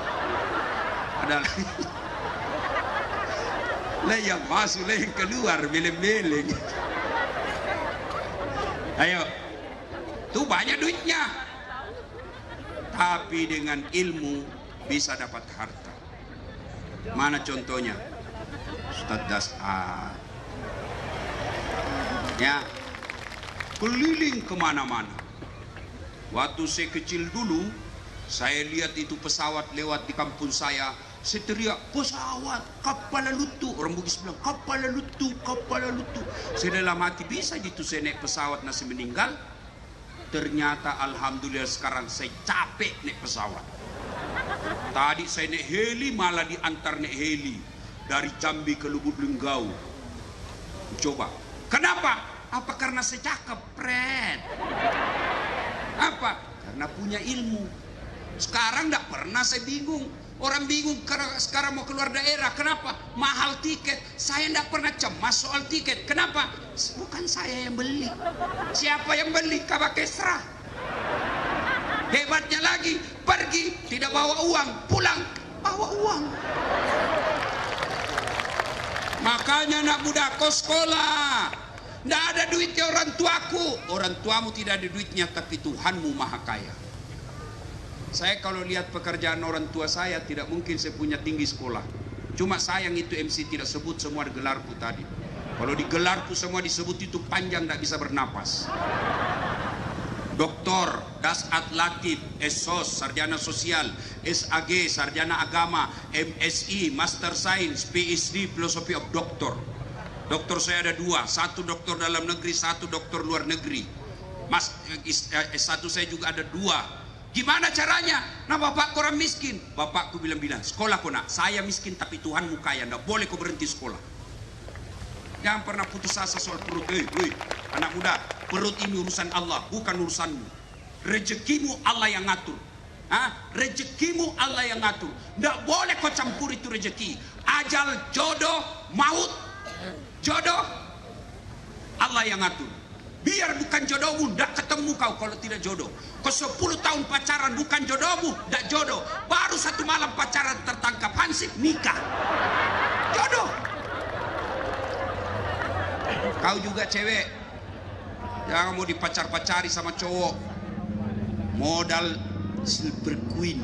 Ada lah yang masuk, lah yang keluar, beleng-beleng. Ayo, tuh banyak duitnya. Tapi dengan ilmu bisa dapat harta. Mana contohnya? Ustaz Dasar. Ya, keliling kemana-mana. Waktu saya kecil dulu, saya lihat itu pesawat lewat di kampung saya. Saya teriak, pesawat, kapal lalutu. Orang Bugis bilang, kapal lalutu, kapal lalutu. Saya dalam hati, bisa gitu saya naik pesawat nasi meninggal. Ternyata alhamdulillah sekarang saya capek naik pesawat. Tadi saya naik heli, malah diantar naik heli dari Jambi ke Lubuk Linggau. Coba, kenapa? Apa karena saya cakep, Fred? Apa? Karena punya ilmu. Sekarang tidak pernah saya bingung. Orang bingung karena sekarang mau keluar daerah. Kenapa? Mahal tiket. Saya tidak pernah cemas soal tiket. Kenapa? Bukan saya yang beli. Siapa yang beli? Kabak Kesra. Hebatnya lagi, pergi tidak bawa uang, pulang bawa uang. Makanya anak muda kau sekolah. Tidak ada duitnya orang tuaku. Orang tuamu tidak ada duitnya, tapi Tuhanmu maha kaya. Saya kalau lihat pekerjaan orang tua saya, tidak mungkin saya punya tinggi sekolah. Cuma sayang itu MC tidak sebut semua gelarku tadi. Kalau di gelarku semua disebut itu panjang, tidak bisa bernapas. Doktor, Dasat Latif, SOS, Sarjana Sosial, SAG, Sarjana Agama, MSI, Master Science, PhD, Philosophy of Doctor. Doktor saya ada dua, satu doktor dalam negeri, satu doktor luar negeri. S1 saya juga ada dua. Gimana caranya? Nah, bapak orang miskin. Bapakku bilang, sekolah kau nak. Saya miskin tapi Tuhanmu kaya. Tidak boleh kau berhenti sekolah. Jangan pernah putus asa soal perut. Anak muda, perut ini urusan Allah, bukan urusanmu. Rezekimu Allah yang ngatur. Rezekimu Allah yang ngatur. Tidak boleh kau campur itu rezeki. Ajal, jodoh, maut. Jodoh Allah yang ngatur. Biar bukan jodohmu, tidak ketemu kau kalau tidak jodoh. Kau 10 tahun pacaran bukan jodohmu, tidak jodoh. Baru 1 malam pacaran tertangkap hansip, nikah. Jodoh. Kau juga cewek, jangan mau dipacar-pacari sama cowok. Modal Silver Queen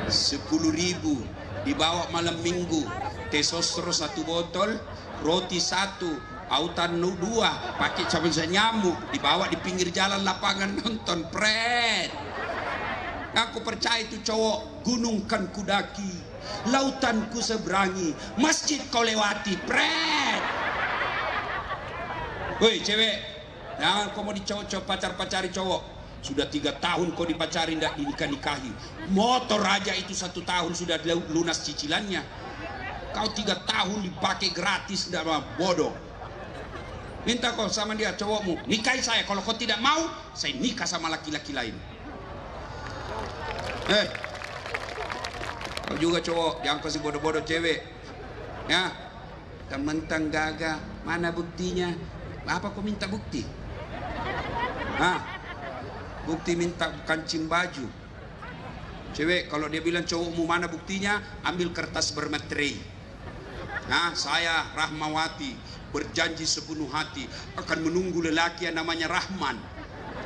10.000 dibawa malam minggu. Testosteron 1 botol, roti 1, autan 2, pakai cabang nyamuk, dibawa di pinggir jalan lapangan nonton, Pret. Aku percaya itu cowok. Gunung kan kudaki, lautan ku seberangi, masjid kau lewati, Pret. Woi cewek, jangan kau mau dicowok pacar-pacari cowok. Sudah 3 tahun kau dipacari, tidak dinikah-nikahi. Motor aja itu 1 tahun sudah lunas cicilannya. Kau 3 tahun dipakai gratis, tidak bodoh. Minta kau sama dia, cowokmu, nikahi saya. Kalau kau tidak mau, saya nikah sama laki-laki lain. Kau juga cowok, jangan kasih bodoh-bodoh cewek. Ya, mentang gagah, mana buktinya? Apa kau minta bukti? Bukti minta kancing baju. Cewek, kalau dia bilang cowokmu mana buktinya, ambil kertas bermeterai. Saya Rahmawati berjanji sepenuh hati akan menunggu lelaki yang namanya Rahman.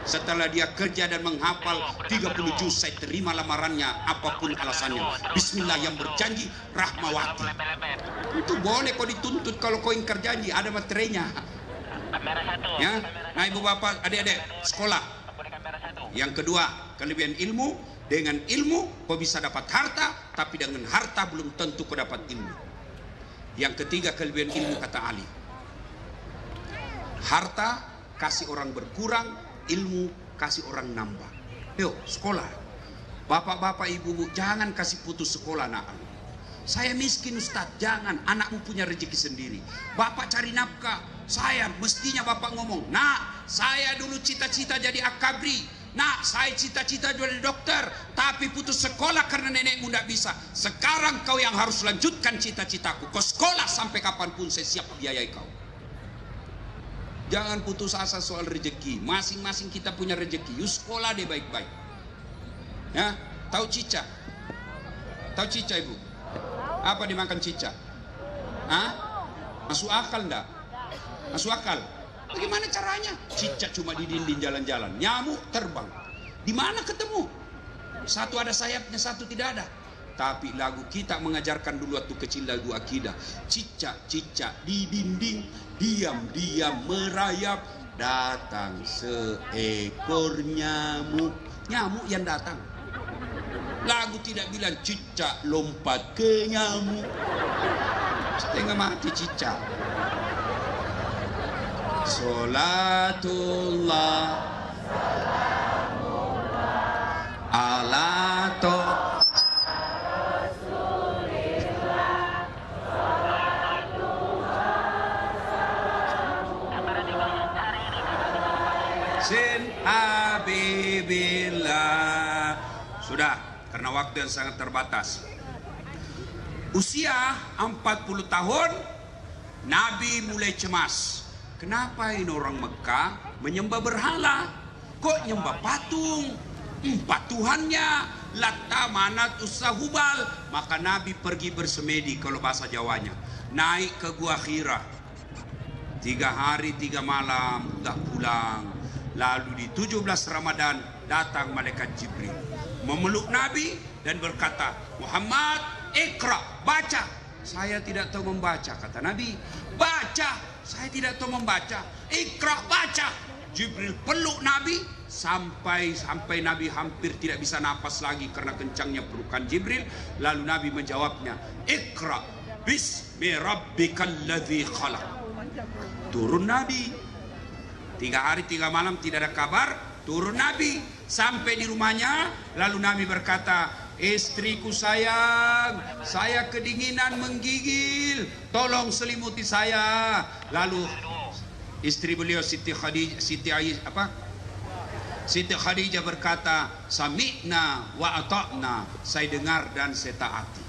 Setelah dia kerja dan menghafal 30 juz, saya terima lamarannya apapun alasannya. Bismillah, yang berjanji Rahmawati. Itu boleh kau dituntut kalau kau ingkar janji, ada materainya. Ya, nah ibu bapak, adik-adik sekolah. Yang kedua, kelebihan ilmu. Dengan ilmu kau bisa dapat harta, tapi dengan harta belum tentu kau dapat ilmu. Yang ketiga, kelebihan ilmu kata Ali, harta kasih orang berkurang, ilmu kasih orang nambah. Yuk sekolah, bapak-bapak ibu-ibu, jangan kasih putus sekolah nak. Saya miskin Ustadz, jangan, anakmu punya rezeki sendiri. Bapak cari nafkah, saya mestinya bapak ngomong, nak saya dulu cita-cita jadi akabri, nak saya cita-cita jadi dokter, tapi putus sekolah karena nenekmu tidak bisa. Sekarang kau yang harus lanjutkan cita-citaku, kau sekolah sampai kapanpun saya siap biayai kau. Jangan putus asa soal rezeki. Masing-masing kita punya rezeki. Yuk sekolah deh baik-baik. Ya, tahu cica? Tahu cica ibu? Apa dimakan cica? Masuk akal enggak? Masuk akal? Bagaimana caranya? Cica cuma di dinding jalan-jalan, nyamuk terbang. Di mana ketemu? Satu ada sayapnya, satu tidak ada. Tapi lagu kita mengajarkan dulu waktu kecil lagu akidah. Cicak-cicak di dinding, diam-diam merayap, datang seekor nyamuk. Nyamuk yang datang. Lagu tidak bilang cicak lompat ke nyamuk. Setengah mati cicak. Salatullah ala Sin Habibillah. Sudah, karena waktu yang sangat terbatas. Usia 40 tahun Nabi mulai cemas. Kenapa ini orang Mekah menyembah berhala? Kok nyembah patung? Empat Tuhannya, Latta, Manat, Uzza, Hubal. Maka Nabi pergi bersemedi, kalau bahasa Jawanya, naik ke Gua Hira. 3 hari 3 malam udah pulang. Lalu di 17 Ramadan datang malaikat Jibril memeluk Nabi dan berkata, Muhammad, ikra, baca. Saya tidak tahu membaca, kata Nabi. Baca, saya tidak tahu membaca. Ikra, baca. Jibril peluk Nabi sampai Nabi hampir tidak bisa napas lagi karena kencangnya pelukan Jibril. Lalu Nabi menjawabnya, ikra bismi rabbikal ladzi khalaq. Turun Nabi. 3 hari 3 malam tidak ada kabar. Turun Nabi sampai di rumahnya. Lalu Nabi berkata, istriku sayang, saya kedinginan menggigil, tolong selimuti saya. Lalu istri beliau Siti Khadijah berkata, sami'na wa ata'na, saya dengar dan saya taati.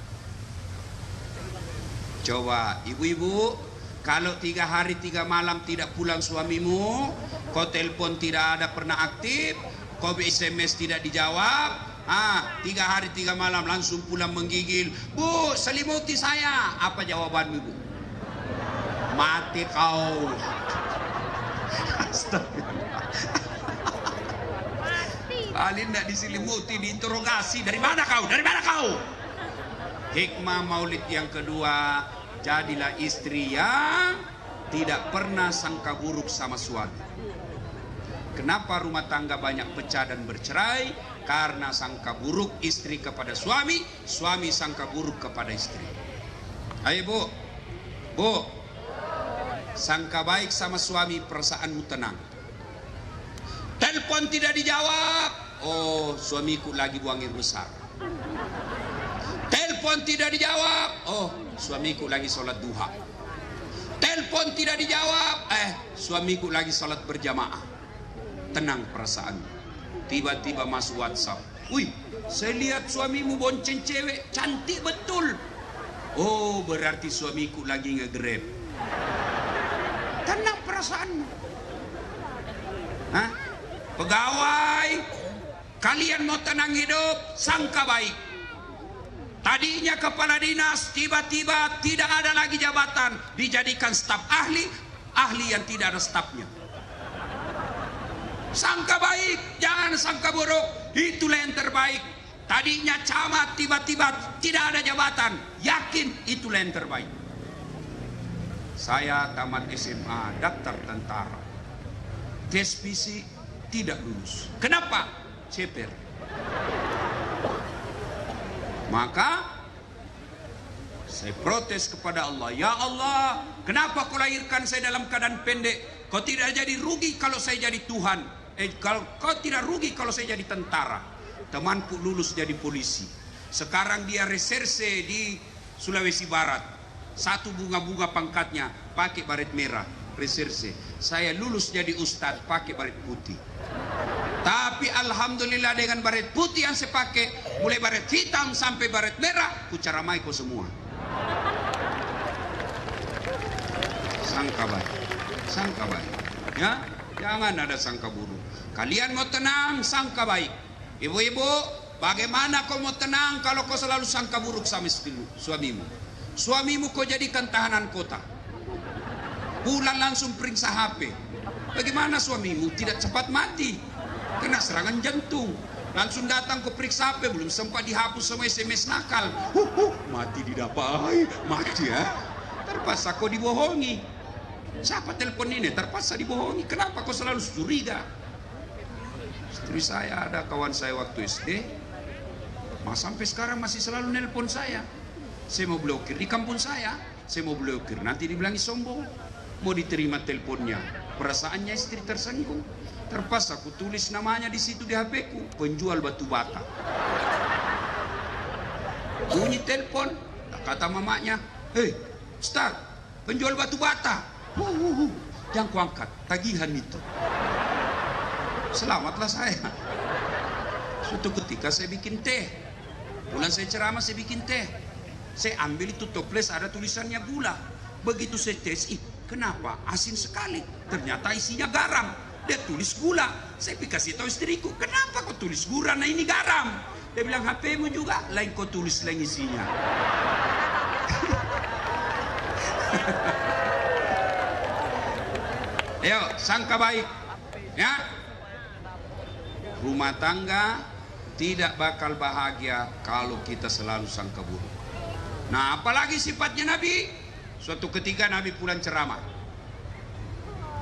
Coba ibu-ibu, kalau 3 hari 3 malam tidak pulang suamimu, kau telepon tidak ada pernah aktif, kau SMS tidak dijawab, 3 hari 3 malam langsung pulang menggigil, Bu, selimuti saya. Apa jawabanmu, Bu? Mati kau. Astagfirullah. Paling tidak diselimuti, diinterogasi. Dari mana kau? Dari mana kau? Hikmah maulid yang kedua, jadilah istri yang tidak pernah sangka buruk sama suami. Kenapa rumah tangga banyak pecah dan bercerai? Karena sangka buruk istri kepada suami, suami sangka buruk kepada istri. Ayo Bu, Bu, sangka baik sama suami, perasaanmu tenang. Telepon tidak dijawab, oh suamiku lagi buang air besar. Telepon Telepon tidak dijawab. Oh, suamiku lagi sholat duha. Telepon tidak dijawab. Suamiku lagi sholat berjamaah. Tenang perasaan. Tiba-tiba masuk WhatsApp. Wih, saya lihat suamimu bonceng cewek, cantik betul. Oh, berarti suamiku lagi nge-grab. Tenang perasaanmu. Hah? Pegawai, kalian mau tenang hidup, sangka baik. Tadinya kepala dinas, tiba-tiba tidak ada lagi jabatan, dijadikan staf ahli, ahli yang tidak ada stafnya. Sangka baik, jangan sangka buruk, itulah yang terbaik. Tadinya camat, tiba-tiba tidak ada jabatan, yakin itulah yang terbaik. Saya tamat SMA, daftar tentara, tes fisik tidak lulus. Kenapa? Ceper. Maka saya protes kepada Allah. Ya Allah, kenapa kau lahirkan saya dalam keadaan pendek? Kau tidak jadi rugi kalau saya jadi Tuhan. Kalau kau tidak rugi kalau saya jadi tentara. Temanku lulus jadi polisi. Sekarang dia reserse di Sulawesi Barat. Satu bunga-bunga pangkatnya pakai baret merah, reserse. Saya lulus jadi ustadz pakai baret putih. Tapi alhamdulillah dengan baret putih yang saya pakai, mulai baret hitam sampai baret merah, ku caramai kau semua. Sangka baik, sangka baik. Ya, jangan ada sangka buruk. Kalian mau tenang, sangka baik. Ibu-ibu, bagaimana kau mau tenang kalau kau selalu sangka buruk sama suamimu? Suamimu kau jadikan tahanan kota. Pulang langsung periksa HP. Bagaimana suamimu tidak cepat mati? Kena serangan jantung. Langsung datang ke periksa HP, belum sempat dihapus semua SMS nakal. Mati didapai, mati ya. Terpaksa kau dibohongi. Siapa telepon ini? Terpaksa dibohongi. Kenapa kau selalu curiga? Istri saya, ada kawan saya waktu SD, sampai sekarang masih selalu nelpon saya. Saya mau blokir di kampung saya mau blokir. Nanti dibilangi sombong. Mau diterima teleponnya, perasaannya istri tersinggung. Terpaksa aku tulis namanya di situ di HP ku, penjual batu bata. Bunyi telepon, kata mamanya, "Hei, Ustaz, penjual batu bata." Jangan ku angkat, tagihan itu. Selamatlah saya. Suatu ketika saya bikin teh. Bulan saya ceramah saya bikin teh. Saya ambil itu toples ada tulisannya gula. Begitu saya tes, kenapa asin sekali? Ternyata isinya garam. Dia tulis gula. Saya kasih tahu istriku, kenapa kau tulis gula? Nah ini garam. Dia bilang, HP-mu juga lain kau tulis lain isinya. Ayo, sangka baik. Ya. Rumah tangga tidak bakal bahagia kalau kita selalu sangka buruk. Nah, apalagi sifatnya Nabi. Suatu ketika Nabi pulang ceramah,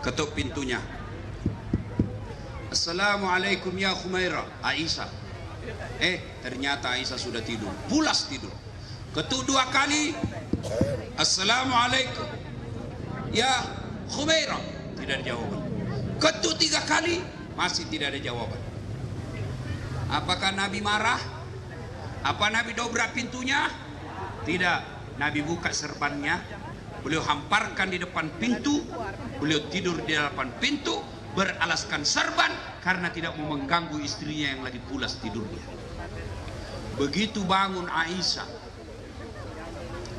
ketuk pintunya. Assalamualaikum ya Khumairah, Aisyah. Ternyata Aisyah sudah tidur, pulas tidur. Ketuk 2 kali. Assalamualaikum ya Khumairah, tidak ada jawaban. Ketuk 3 kali, masih tidak ada jawaban. Apakah Nabi marah? Apa Nabi dobrak pintunya? Tidak. Nabi buka serbannya, beliau hamparkan di depan pintu, beliau tidur di depan pintu, beralaskan serban karena tidak mau mengganggu istrinya yang lagi pulas tidurnya. Begitu bangun Aisyah,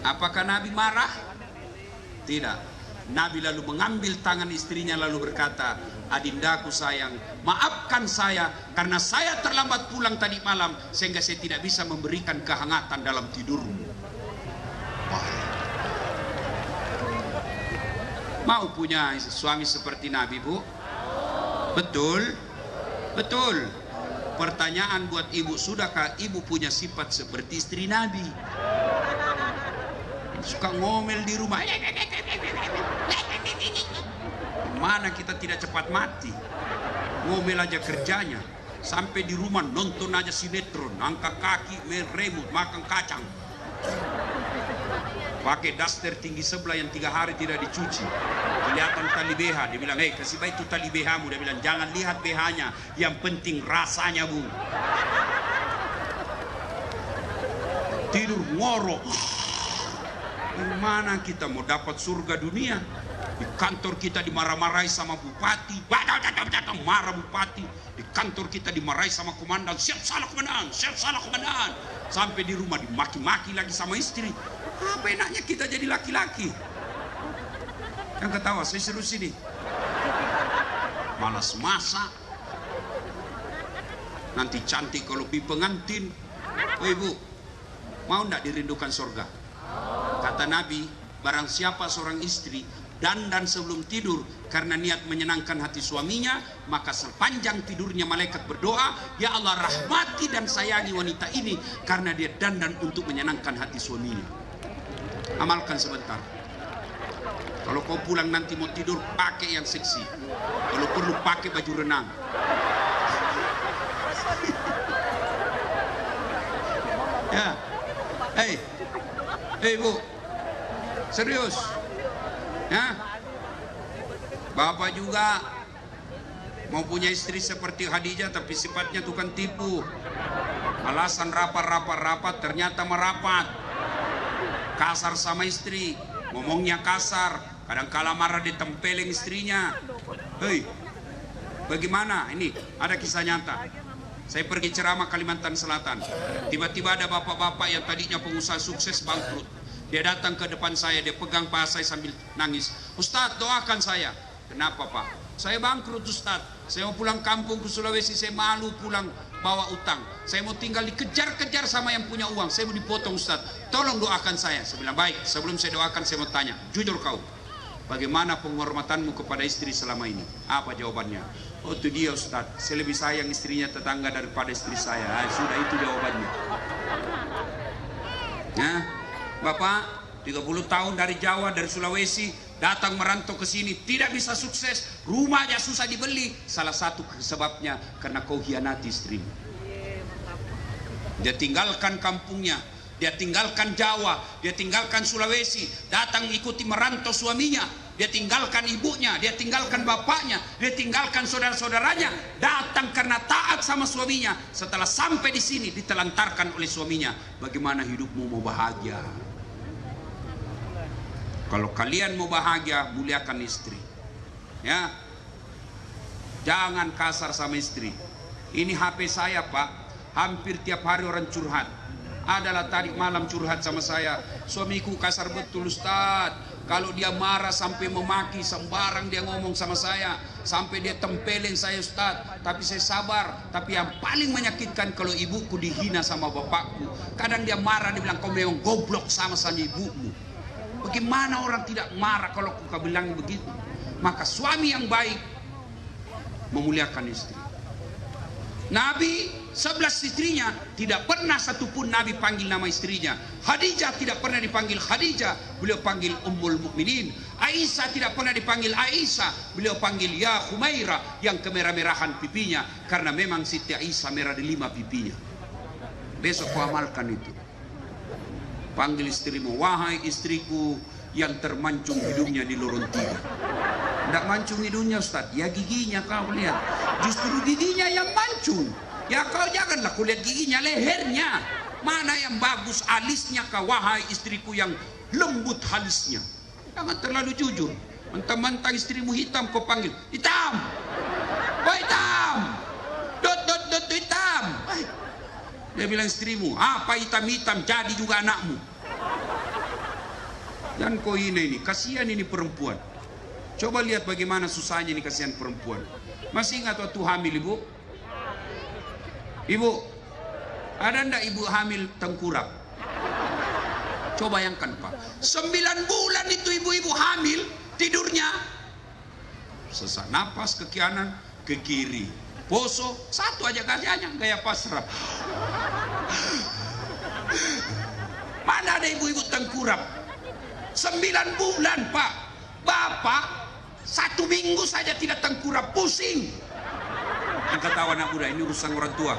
apakah Nabi marah? Tidak. Nabi lalu mengambil tangan istrinya lalu berkata, "Adindaku sayang, maafkan saya karena saya terlambat pulang tadi malam sehingga saya tidak bisa memberikan kehangatan dalam tidurmu." Mau punya suami seperti Nabi, Bu? Betul? Betul. Pertanyaan buat ibu, sudahkah ibu punya sifat seperti istri Nabi? Suka ngomel di rumah. Mana kita tidak cepat mati? Ngomel aja kerjanya. Sampai di rumah nonton aja sinetron, angkat kaki, main remote, makan kacang. Pakai daster tinggi sebelah yang 3 hari tidak dicuci. Kelihatan tali BH. Dia bilang, kasih baik itu tali BH-mu. Dia bilang, jangan lihat BH-nya. Yang penting rasanya, Bu. tidur ngorok. Gimana kita mau dapat surga dunia? Di kantor kita dimarah-marahi sama bupati, marah bupati. Di kantor kita dimarahi sama komandan, siap salah komandan, siap salah komandan. Sampai di rumah dimaki-maki lagi sama istri. Apa enaknya kita jadi laki-laki? Yang ketawa, saya serius ini. Malas masak. Nanti cantik kalau pi pengantin. Oh ibu, mau ndak dirindukan surga? Kata Nabi, barang siapa seorang istri dandan sebelum tidur karena niat menyenangkan hati suaminya, maka sepanjang tidurnya malaikat berdoa, ya Allah rahmati dan sayangi wanita ini karena dia dandan untuk menyenangkan hati suaminya. Amalkan sebentar. Kalau kau pulang nanti mau tidur, pakai yang seksi. Kalau perlu pakai baju renang. Ya, hei bu, serius, ya. Bapak juga mau punya istri seperti Khadijah, tapi sifatnya tukang tipu. Alasan rapat, ternyata merapat. Kasar sama istri, ngomongnya kasar. Kadang-kala marah ditempelin istrinya. Hei, bagaimana? Ini ada kisah nyata. Saya pergi ceramah Kalimantan Selatan. Tiba-tiba ada bapak-bapak yang tadinya pengusaha sukses bangkrut. Dia datang ke depan saya, dia pegang paha saya sambil nangis. Ustadz, doakan saya. Kenapa pak? Saya bangkrut Ustadz. Saya mau pulang kampung ke Sulawesi, saya malu pulang bawa utang. Saya mau tinggal dikejar-kejar sama yang punya uang. Saya mau dipotong Ustadz. Tolong doakan saya. Saya bilang baik. Sebelum saya doakan saya mau tanya, jujur kau, bagaimana penghormatanmu kepada istri selama ini? Apa jawabannya? Oh itu dia Ustadz, saya lebih sayang istrinya tetangga daripada istri saya. Sudah itu jawabannya. Nah, Bapak 30 tahun dari Jawa, dari Sulawesi, datang merantau ke sini, tidak bisa sukses, rumahnya susah dibeli. Salah satu sebabnya karena kau hianati istrimu. Dia tinggalkan kampungnya, dia tinggalkan Jawa, dia tinggalkan Sulawesi, datang ikuti merantau suaminya. Dia tinggalkan ibunya, dia tinggalkan bapaknya, dia tinggalkan saudara-saudaranya, datang karena taat sama suaminya. Setelah sampai di sini ditelantarkan oleh suaminya. Bagaimana hidupmu mau bahagia? Kalau kalian mau bahagia, muliakan istri. Ya, jangan kasar sama istri. Ini HP saya pak, hampir tiap hari orang curhat. Adalah tadi malam curhat sama saya, suamiku kasar betul Ustadz. Kalau dia marah sampai memaki, sembarang dia ngomong sama saya, sampai dia tempelin saya Ustadz. Tapi saya sabar. Tapi yang paling menyakitkan kalau ibuku dihina sama bapakku. Kadang dia marah, dia bilang kau memang goblok sama ibumu. Bagaimana orang tidak marah kalau kau bilang begitu? Maka suami yang baik memuliakan istri. Nabi 11 istrinya, tidak pernah satupun Nabi panggil nama istrinya. Khadijah tidak pernah dipanggil Khadijah, beliau panggil Ummul Mukminin. Aisyah tidak pernah dipanggil Aisyah, beliau panggil ya Humaira, yang kemerah-merahan pipinya, karena memang Siti Aisyah merah di 5 pipinya. Besok kau amalkan itu. Panggil istrimu, wahai istriku yang termancung hidungnya di lorong 3. Tidak mancung hidungnya Ustaz, ya giginya kau lihat. Justru giginya yang mancung. Ya kau janganlah kau lihat giginya, lehernya. Mana yang bagus alisnya kau, wahai istriku yang lembut halisnya. Jangan terlalu jujur. Mentang-mentang istrimu hitam kau panggil, hitam. Oh hitam. Dot hitam. Dia bilang istrimu, apa hitam-hitam jadi juga anakmu. Dan kau ini kasihan ini perempuan. Coba lihat bagaimana susahnya ini kasihan perempuan. Masih ingat waktu hamil ibu? Ibu, ada ndak ibu hamil tengkurap? Coba bayangkan pak, 9 bulan itu ibu-ibu hamil, tidurnya sesak napas ke kanan, ke kiri, poso, satu aja gayanya, gaya pasrah. Mana ada ibu-ibu tengkurap? 9 bulan pak. Bapak 1 minggu saja tidak tengkurap, pusing. Yang ketawa anak muda, ini urusan orang tua.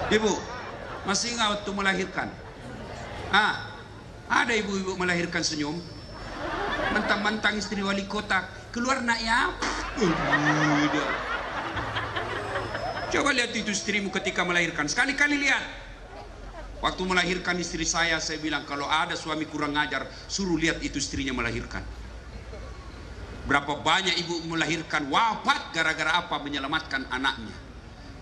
Ibu, masih ingat waktu melahirkan? Ada ibu-ibu melahirkan senyum. Mentang-mentang istri wali kota, keluar nak ya. Coba lihat itu istrimu ketika melahirkan. Sekali-kali lihat. Waktu melahirkan istri saya bilang kalau ada suami kurang ajar, suruh lihat itu istrinya melahirkan. Berapa banyak ibu melahirkan wafat gara-gara apa? Menyelamatkan anaknya.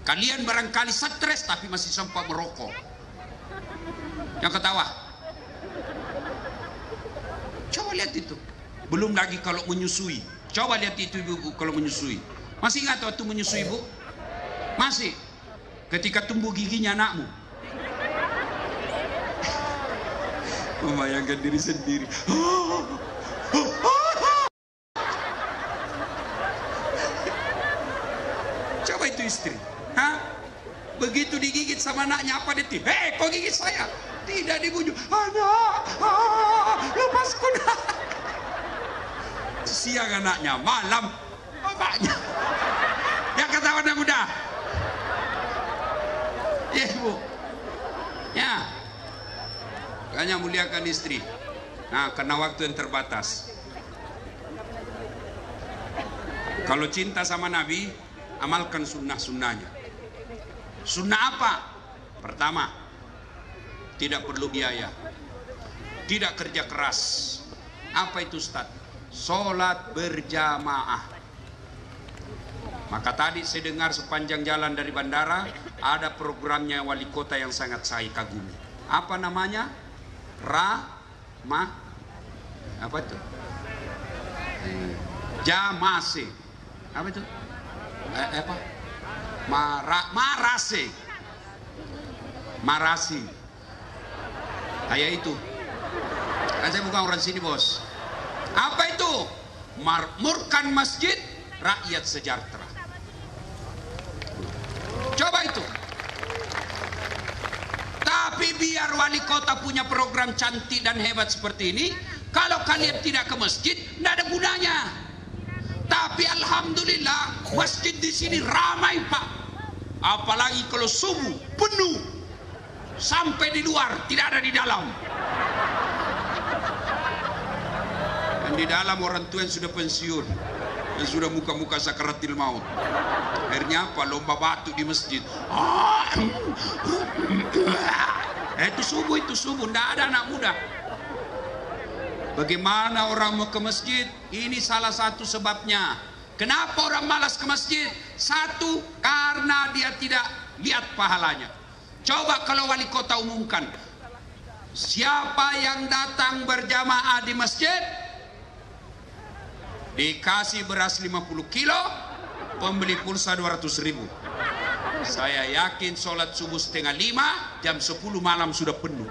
Kalian barangkali stres tapi masih sempat merokok. Yang ketawa. Coba lihat itu. Belum lagi kalau menyusui. Coba lihat itu ibu kalau menyusui. Masih ingat waktu menyusui ibu? Masih. Ketika tumbuh giginya anakmu. Membayangkan diri sendiri. Coba itu istri. Hah? Begitu digigit sama anaknya apa dia? Hei, kok gigit saya? Tidak dibujuk. Anak, lepaskan. Siang anaknya, malam bapaknya. Yang ketawa anak muda. Ya ibu. Ya. Makanya muliakan istri. Nah, karena waktu yang terbatas. Kalau cinta sama Nabi, amalkan sunnah-sunnahnya. Sunnah apa? Pertama, tidak perlu biaya, tidak kerja keras. Apa itu Ustaz? Sholat berjamaah. Maka tadi saya dengar sepanjang jalan dari bandara ada programnya wali kota yang sangat saya kagumi. Apa namanya? Apa itu? Jamase. Apa itu? Apa? Marasi. Kayak itu. Saya bukan orang sini bos. Apa itu? Makmurkan masjid, rakyat sejahtera. Coba itu. Tapi biar wali kota punya program cantik dan hebat seperti ini, kalau kalian tidak ke masjid, tidak ada gunanya. Tapi alhamdulillah masjid di sini ramai pak. Apalagi kalau subuh penuh sampai di luar, tidak ada di dalam. Dan di dalam orang tua yang sudah pensiun, yang sudah muka-muka sakaratil maut. Akhirnya apa? Lomba batu di masjid. Itu subuh, tidak ada anak muda. Bagaimana orang mau ke masjid? Ini salah satu sebabnya. Kenapa orang malas ke masjid? Satu, karena dia tidak lihat pahalanya. Coba kalau wali kota umumkan, siapa yang datang berjamaah di masjid dikasih beras 50 kilo, pembeli pulsa 200.000. Saya yakin sholat subuh 4:30, jam 10 malam sudah penuh.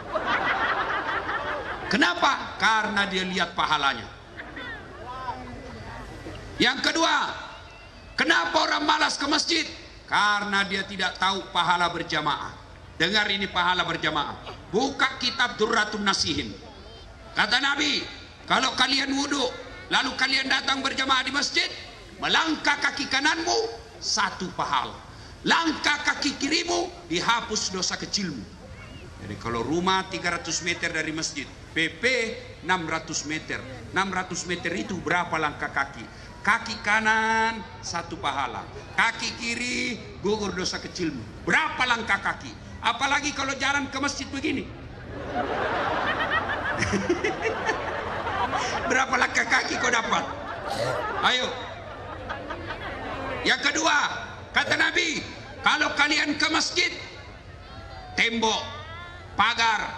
Kenapa? Karena dia lihat pahalanya. Yang kedua, kenapa orang malas ke masjid? Karena dia tidak tahu pahala berjamaah. Dengar ini pahala berjamaah. Buka kitab Durratun Nasihin. Kata Nabi, kalau kalian wudhu, lalu kalian datang berjamaah di masjid, melangkah kaki kananmu, 1 pahala. Langkah kaki kirimu, dihapus dosa kecilmu. Jadi kalau rumah 300 meter dari masjid, PP 600 meter. 600 meter itu berapa langkah kaki? Kaki kanan 1 pahala, kaki kiri gugur dosa kecilmu. Berapa langkah kaki? Apalagi kalau jalan ke masjid begini. Berapa langkah kaki kau dapat? Ayo. Yang kedua, kata Nabi, kalau kalian ke masjid, tembok, pagar,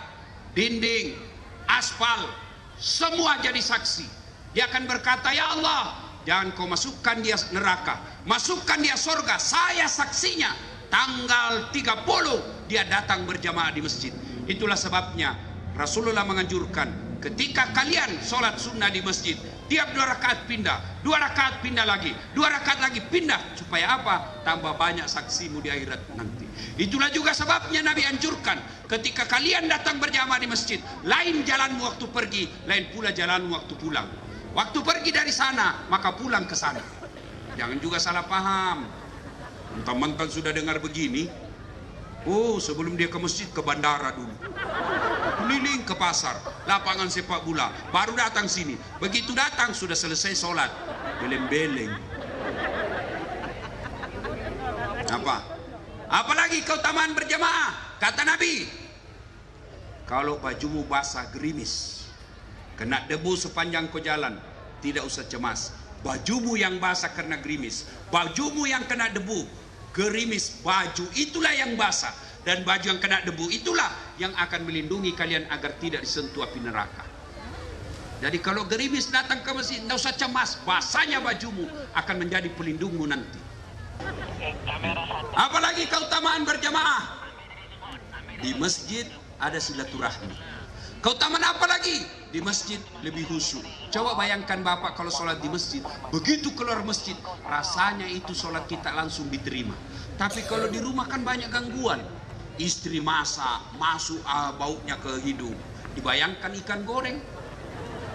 dinding, aspal, semua jadi saksi. Dia akan berkata, ya Allah, jangan kau masukkan dia neraka, masukkan dia surga. Saya saksinya. Tanggal 30 dia datang berjamaah di masjid. Itulah sebabnya Rasulullah menganjurkan, ketika kalian sholat sunnah di masjid, tiap 2 rakaat pindah, 2 rakaat pindah lagi, 2 rakaat lagi pindah. Supaya apa? Tambah banyak saksimu di akhirat nanti. Itulah juga sebabnya Nabi anjurkan, ketika kalian datang berjamaah di masjid, lain jalanmu waktu pergi, lain pula jalanmu waktu pulang. Waktu pergi dari sana, maka pulang ke sana. Jangan juga salah paham. Mentang-mentang sudah dengar begini, sebelum dia ke masjid, ke bandara dulu, keliling ke pasar, lapangan sepak bola, baru datang sini. Begitu datang sudah selesai sholat, beleng-beleng. Apa? Apalagi keutamaan berjamaah. Kata Nabi, kalau bajumu basah gerimis, kena debu sepanjang kau jalan, tidak usah cemas. Bajumu yang basah karena gerimis, bajumu yang kena debu, gerimis, baju itulah yang basah. Dan baju yang kena debu itulah yang akan melindungi kalian agar tidak disentuh api neraka. Jadi kalau gerimis datang ke masjid, tidak usah cemas, basahnya bajumu akan menjadi pelindungmu nanti. Apalagi keutamaan berjamaah. Di masjid ada silaturahmi. Keutamaan apa lagi? Di masjid lebih khusyuk. Coba bayangkan Bapak kalau sholat di masjid, begitu keluar masjid, rasanya itu sholat kita langsung diterima. Tapi kalau di rumah kan banyak gangguan. Istri masak, masuk baunya ke hidung. Dibayangkan ikan goreng.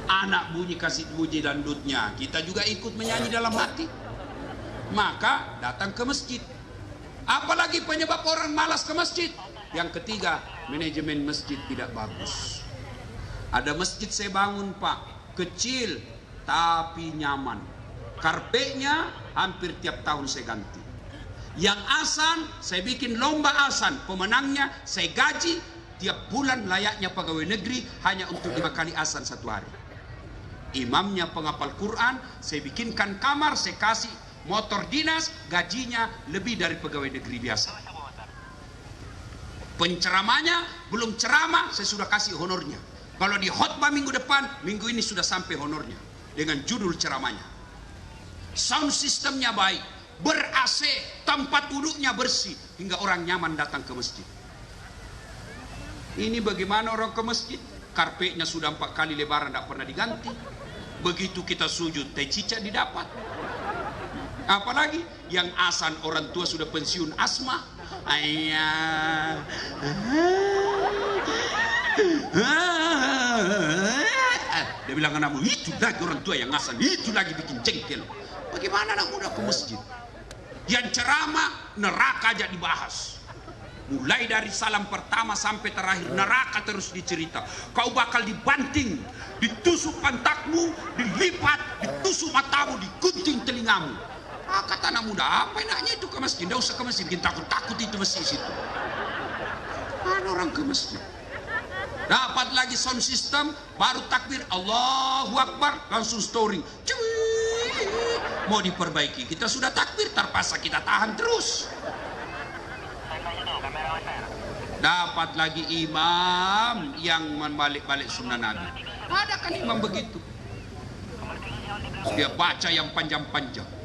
Anak bunyi kasih bunyi dandutnya, kita juga ikut menyanyi dalam hati. Maka datang ke masjid. Apalagi penyebab orang malas ke masjid? Yang ketiga, manajemen masjid tidak bagus. Ada masjid saya bangun Pak, kecil tapi nyaman. Karpetnya hampir tiap tahun saya ganti. Yang asan, saya bikin lomba asan. Pemenangnya saya gaji tiap bulan layaknya pegawai negeri hanya untuk 5 kali asan satu hari. Imamnya penghafal Quran, saya bikinkan kamar, saya kasih motor dinas, gajinya lebih dari pegawai negeri biasa. Penceramanya belum ceramah, saya sudah kasih honornya. Kalau di khotbah minggu depan, minggu ini sudah sampai honornya dengan judul ceramahnya. Sound systemnya baik, ber-AC, tempat duduknya bersih hingga orang nyaman datang ke masjid. Ini bagaimana orang ke masjid? Karpetnya sudah 4 kali lebaran tidak pernah diganti. Begitu kita sujud, teh cicak didapat. Apalagi yang asan orang tua sudah pensiun asma. Ayah. Dia bilang anakmu, itu lagi orang tua yang asan, itu lagi bikin jengkel. Bagaimana anak muda ke masjid? Yang ceramah neraka aja dibahas. Mulai dari salam pertama sampai terakhir neraka terus dicerita. Kau bakal dibanting, ditusuk pantatmu, dilipat, ditusuk matamu, digunting telingamu. Kata anak muda, apa enaknya itu ke masjid? Tidak usah ke masjid, bikin takut-takut itu masjid situ. Ada orang ke masjid. Dapat lagi sound system, baru takbir Allahu Akbar, langsung storing. Mau diperbaiki, kita sudah takbir, terpaksa kita tahan terus. Dapat lagi imam yang membalik-balik sunnah Nabi. Ada kan imam begitu? Dia baca yang panjang-panjang.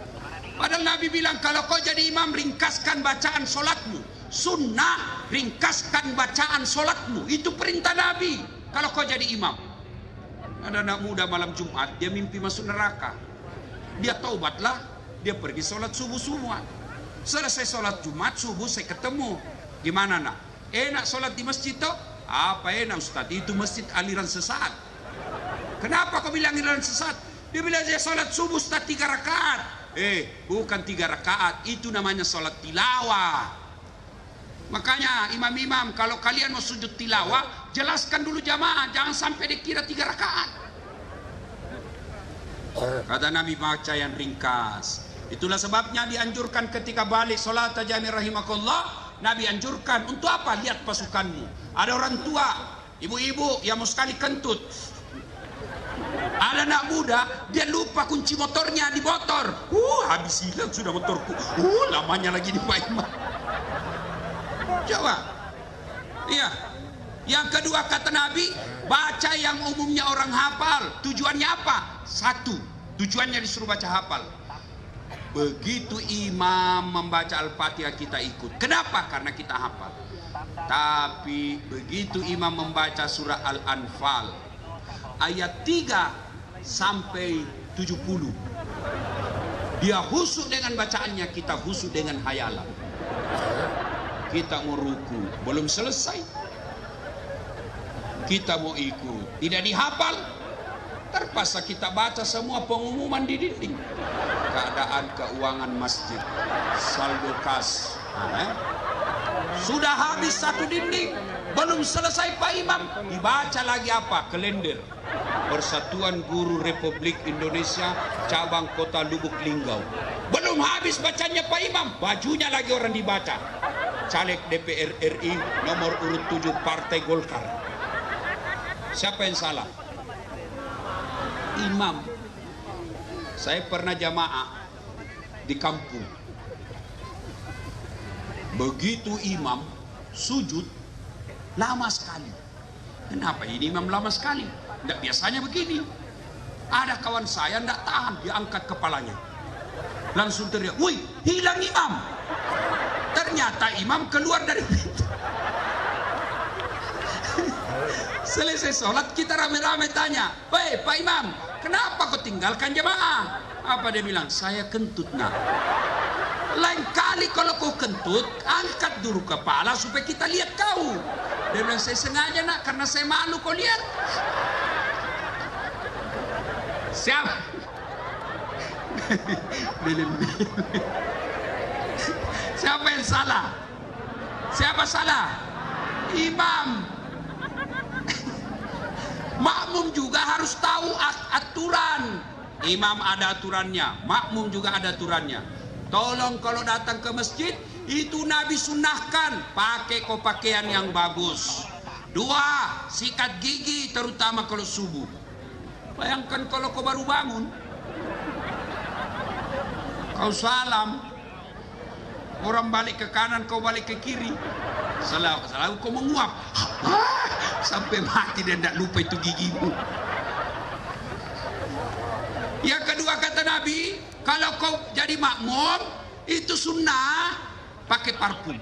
Padahal Nabi bilang, kalau kau jadi imam, ringkaskan bacaan solatmu. Sunnah, ringkaskan bacaan solatmu. Itu perintah Nabi. Kalau kau jadi imam. Ada anak muda malam Jumat, dia mimpi masuk neraka. Dia taubatlah, dia pergi solat subuh semua. Selesai solat Jumat, subuh saya ketemu. Gimana nak? Enak solat di masjid toh? Apa enak Ustaz? Itu masjid aliran sesat. Kenapa kau bilang aliran sesat? Dia bilang saya solat subuh Ustaz 3 rakaat. Bukan 3 rakaat, itu namanya solat tilawah. Makanya imam-imam kalau kalian mau sujud tilawah, jelaskan dulu jamaah, jangan sampai dikira 3 rakaat. Kata Nabi, baca yang ringkas. Itulah sebabnya dianjurkan ketika balik solat tajami rahimakallah, Nabi anjurkan untuk apa? Lihat pasukanmu. Ada orang tua, ibu-ibu yang mau sekali kentut. Ada anak muda, dia lupa kunci motornya di motor. Habis hilang sudah motorku. Lamanya lagi di Pak Imam. Coba. Iya. Yang kedua kata Nabi, baca yang umumnya orang hafal. Tujuannya apa? 1. Tujuannya disuruh baca hafal. Begitu imam membaca Al-Fatihah kita ikut. Kenapa? Karena kita hafal. Tapi begitu imam membaca surah Al-Anfal ayat 3 sampai 70, dia khusyuk dengan bacaannya, kita khusyuk dengan hayalan. Kita mau ruku, belum selesai, kita mau ikut, tidak dihafal, terpaksa kita baca semua pengumuman di dinding. Keadaan keuangan masjid, saldo kas, sudah habis 1 dinding, belum selesai Pak Imam, dibaca lagi apa? Kalender Persatuan Guru Republik Indonesia cabang Kota Lubuk Linggau. Belum habis bacanya Pak Imam, bajunya lagi orang dibaca. caleg DPR RI nomor urut 7 Partai Golkar. Siapa yang salah? Imam. Saya pernah jamaah di kampung. Begitu imam sujud lama sekali. Kenapa ini imam lama sekali? Tidak biasanya begini. Ada kawan saya tidak tahan, diangkat kepalanya. Langsung teriak, "Woi, hilang imam!" Ternyata imam keluar dari pintu. Selesai sholat kita rame-rame tanya, "Woi Pak Imam, kenapa kau tinggalkan jemaah?" Apa dia bilang? "Saya kentut nak." Lain kali kalau kau kentut, angkat dulu kepala supaya kita lihat kau. Dia bilang, "Saya sengaja nak, karena saya malu kau lihat." Siapa? Siapa yang salah? Siapa salah? Imam. Makmum juga harus tahu aturan. Imam ada aturannya, makmum juga ada aturannya. Tolong kalau datang ke masjid, itu Nabi sunnahkan pakai pakaian yang bagus. 2, sikat gigi terutama kalau subuh. Bayangkan kalau kau baru bangun, kau salam, orang balik ke kanan, kau balik ke kiri. Selalu kau menguap sampai mati dan tidak lupa itu gigimu. Yang kedua kata Nabi, kalau kau jadi makmum, itu sunnah pakai parfum.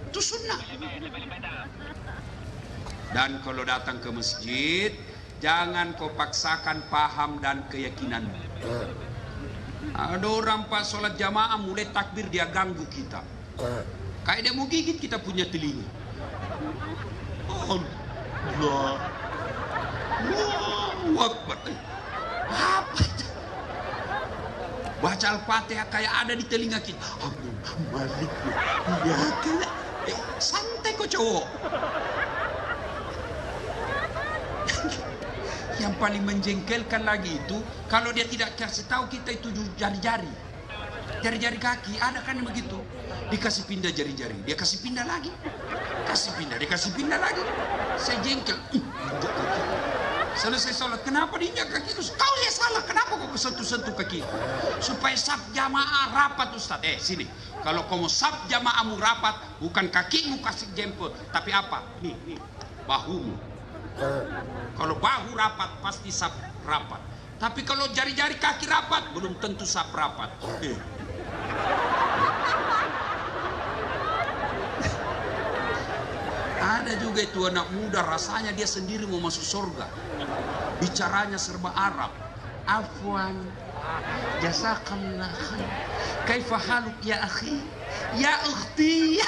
Itu sunnah. Dan kalau datang ke masjid, jangan kau paksakan paham dan keyakinanmu. Ada orang pas sholat jamaah mulai takbir, dia ganggu kita. Kayak dia mau gigit kita punya telinga. Allah Akbar. Apa itu? Baca Al-Fatihah kayak ada di telinga kita. Malik. Ya, santai kok cowok. Yang paling menjengkelkan lagi itu kalau dia tidak kasih tahu kita itu jari-jari. Jari-jari kaki ada kan yang begitu. Dikasih pindah jari-jari, dia kasih pindah lagi. Kasih pindah, dia kasih pindah lagi. Saya jengkel. Selesai sholat, kenapa diinjak kaki itu? Kau yang salah, kenapa kau kesentuh-sentuh kaki? Supaya saf jamaah rapat Ustaz. Sini, kalau kau mau saf jamaahmu rapat, bukan kakimu kasih jempol, tapi apa? Nih, bahumu. Kalau bahu rapat pasti saf rapat. Tapi kalau jari-jari kaki rapat belum tentu saf rapat. Ada juga itu anak muda rasanya dia sendiri mau masuk surga. Bicaranya serba Arab. Afwan, jazakallah khair. Kaifa haluk ya akhi? Ya ukhti.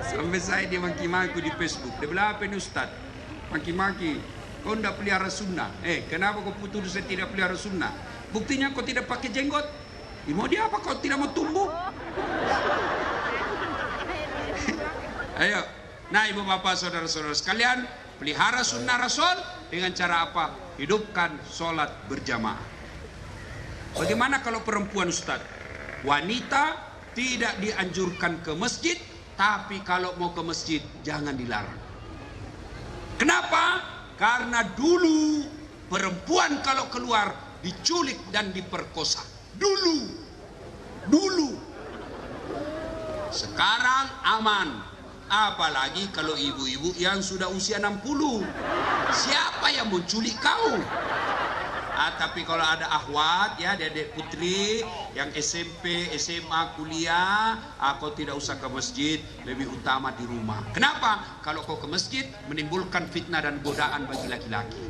Sampai saya dia maki-maki di Facebook. Dia bilang, "Apa ini Ustaz? Maki-maki, kau tidak pelihara sunnah." Kenapa kau putus saya tidak pelihara sunnah? Buktinya kau tidak pakai jenggot. Mau dia apa kau tidak mau tumbuh? Ayo, nah ibu bapak saudara-saudara sekalian, pelihara sunnah Rasul dengan cara apa? Hidupkan sholat berjamaah. Bagaimana kalau perempuan Ustaz? Wanita tidak dianjurkan ke masjid, tapi kalau mau ke masjid jangan dilarang. Kenapa? Karena dulu perempuan kalau keluar diculik dan diperkosa. Dulu. Sekarang aman. Apalagi kalau ibu-ibu yang sudah usia 60. Siapa yang mau culik kau? Tapi kalau ada akhwat ya, adik putri yang SMP, SMA, kuliah, kau tidak usah ke masjid, lebih utama di rumah. Kenapa? Kalau kau ke masjid menimbulkan fitnah dan godaan bagi laki-laki.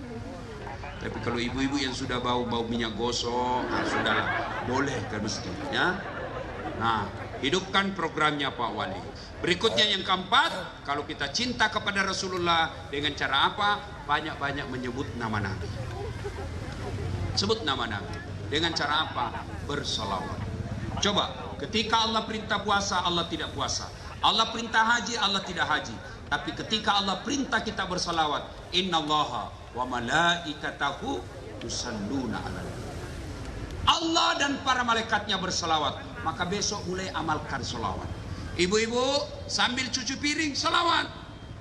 Tapi kalau ibu-ibu yang sudah bau minyak gosok, sudahlah, boleh ke masjid ya. Nah, hidupkan programnya Pak Wali. Berikutnya yang keempat, kalau kita cinta kepada Rasulullah dengan cara apa? Banyak-banyak menyebut nama Nabi. Sebut nama Nabi. Dengan cara apa? Bersalawat. Coba, ketika Allah perintah puasa, Allah tidak puasa. Allah perintah haji, Allah tidak haji. Tapi ketika Allah perintah kita bersalawat, innallaha wa malaikatahu tusalluna ala nabi. Allah dan para malaikatnya berselawat. Maka besok mulai amalkan selawat. Ibu-ibu sambil cuci piring selawat.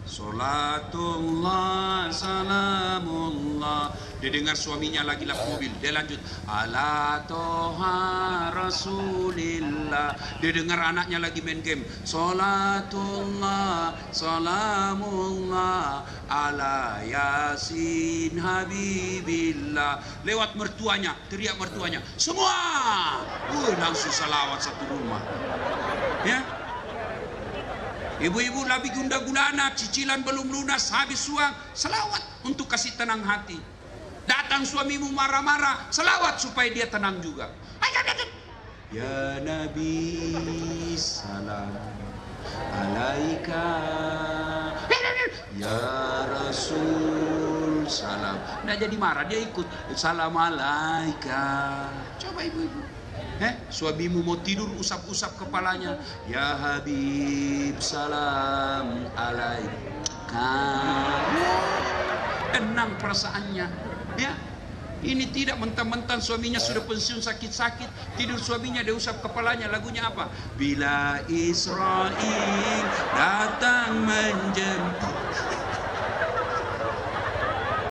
Salatullah salamullah. Dia dengar suaminya lagi lap mobil. Dia lanjut ala toha rasulillah. Dia dengar anaknya lagi main game. Salatullah salamullah ala yasin habibillah. Lewat mertuanya, teriak mertuanya, semua langsung salawat satu rumah. Ya, ibu-ibu lagi gundah gulana, cicilan belum lunas, habis uang, selawat untuk kasih tenang hati. Datang suamimu marah-marah, selawat supaya dia tenang juga. Ya Nabi salam alaika, ya Rasul salam. Nah jadi marah, dia ikut salam alaika. Coba ibu-ibu, suamimu mau tidur usap-usap kepalanya, ya Habib salam alaika. Tenang perasaannya. Ya, ini tidak mentang-mentang suaminya sudah pensiun sakit-sakit, tidur suaminya dia usap kepalanya. Lagunya apa? Bila Israel datang menjemput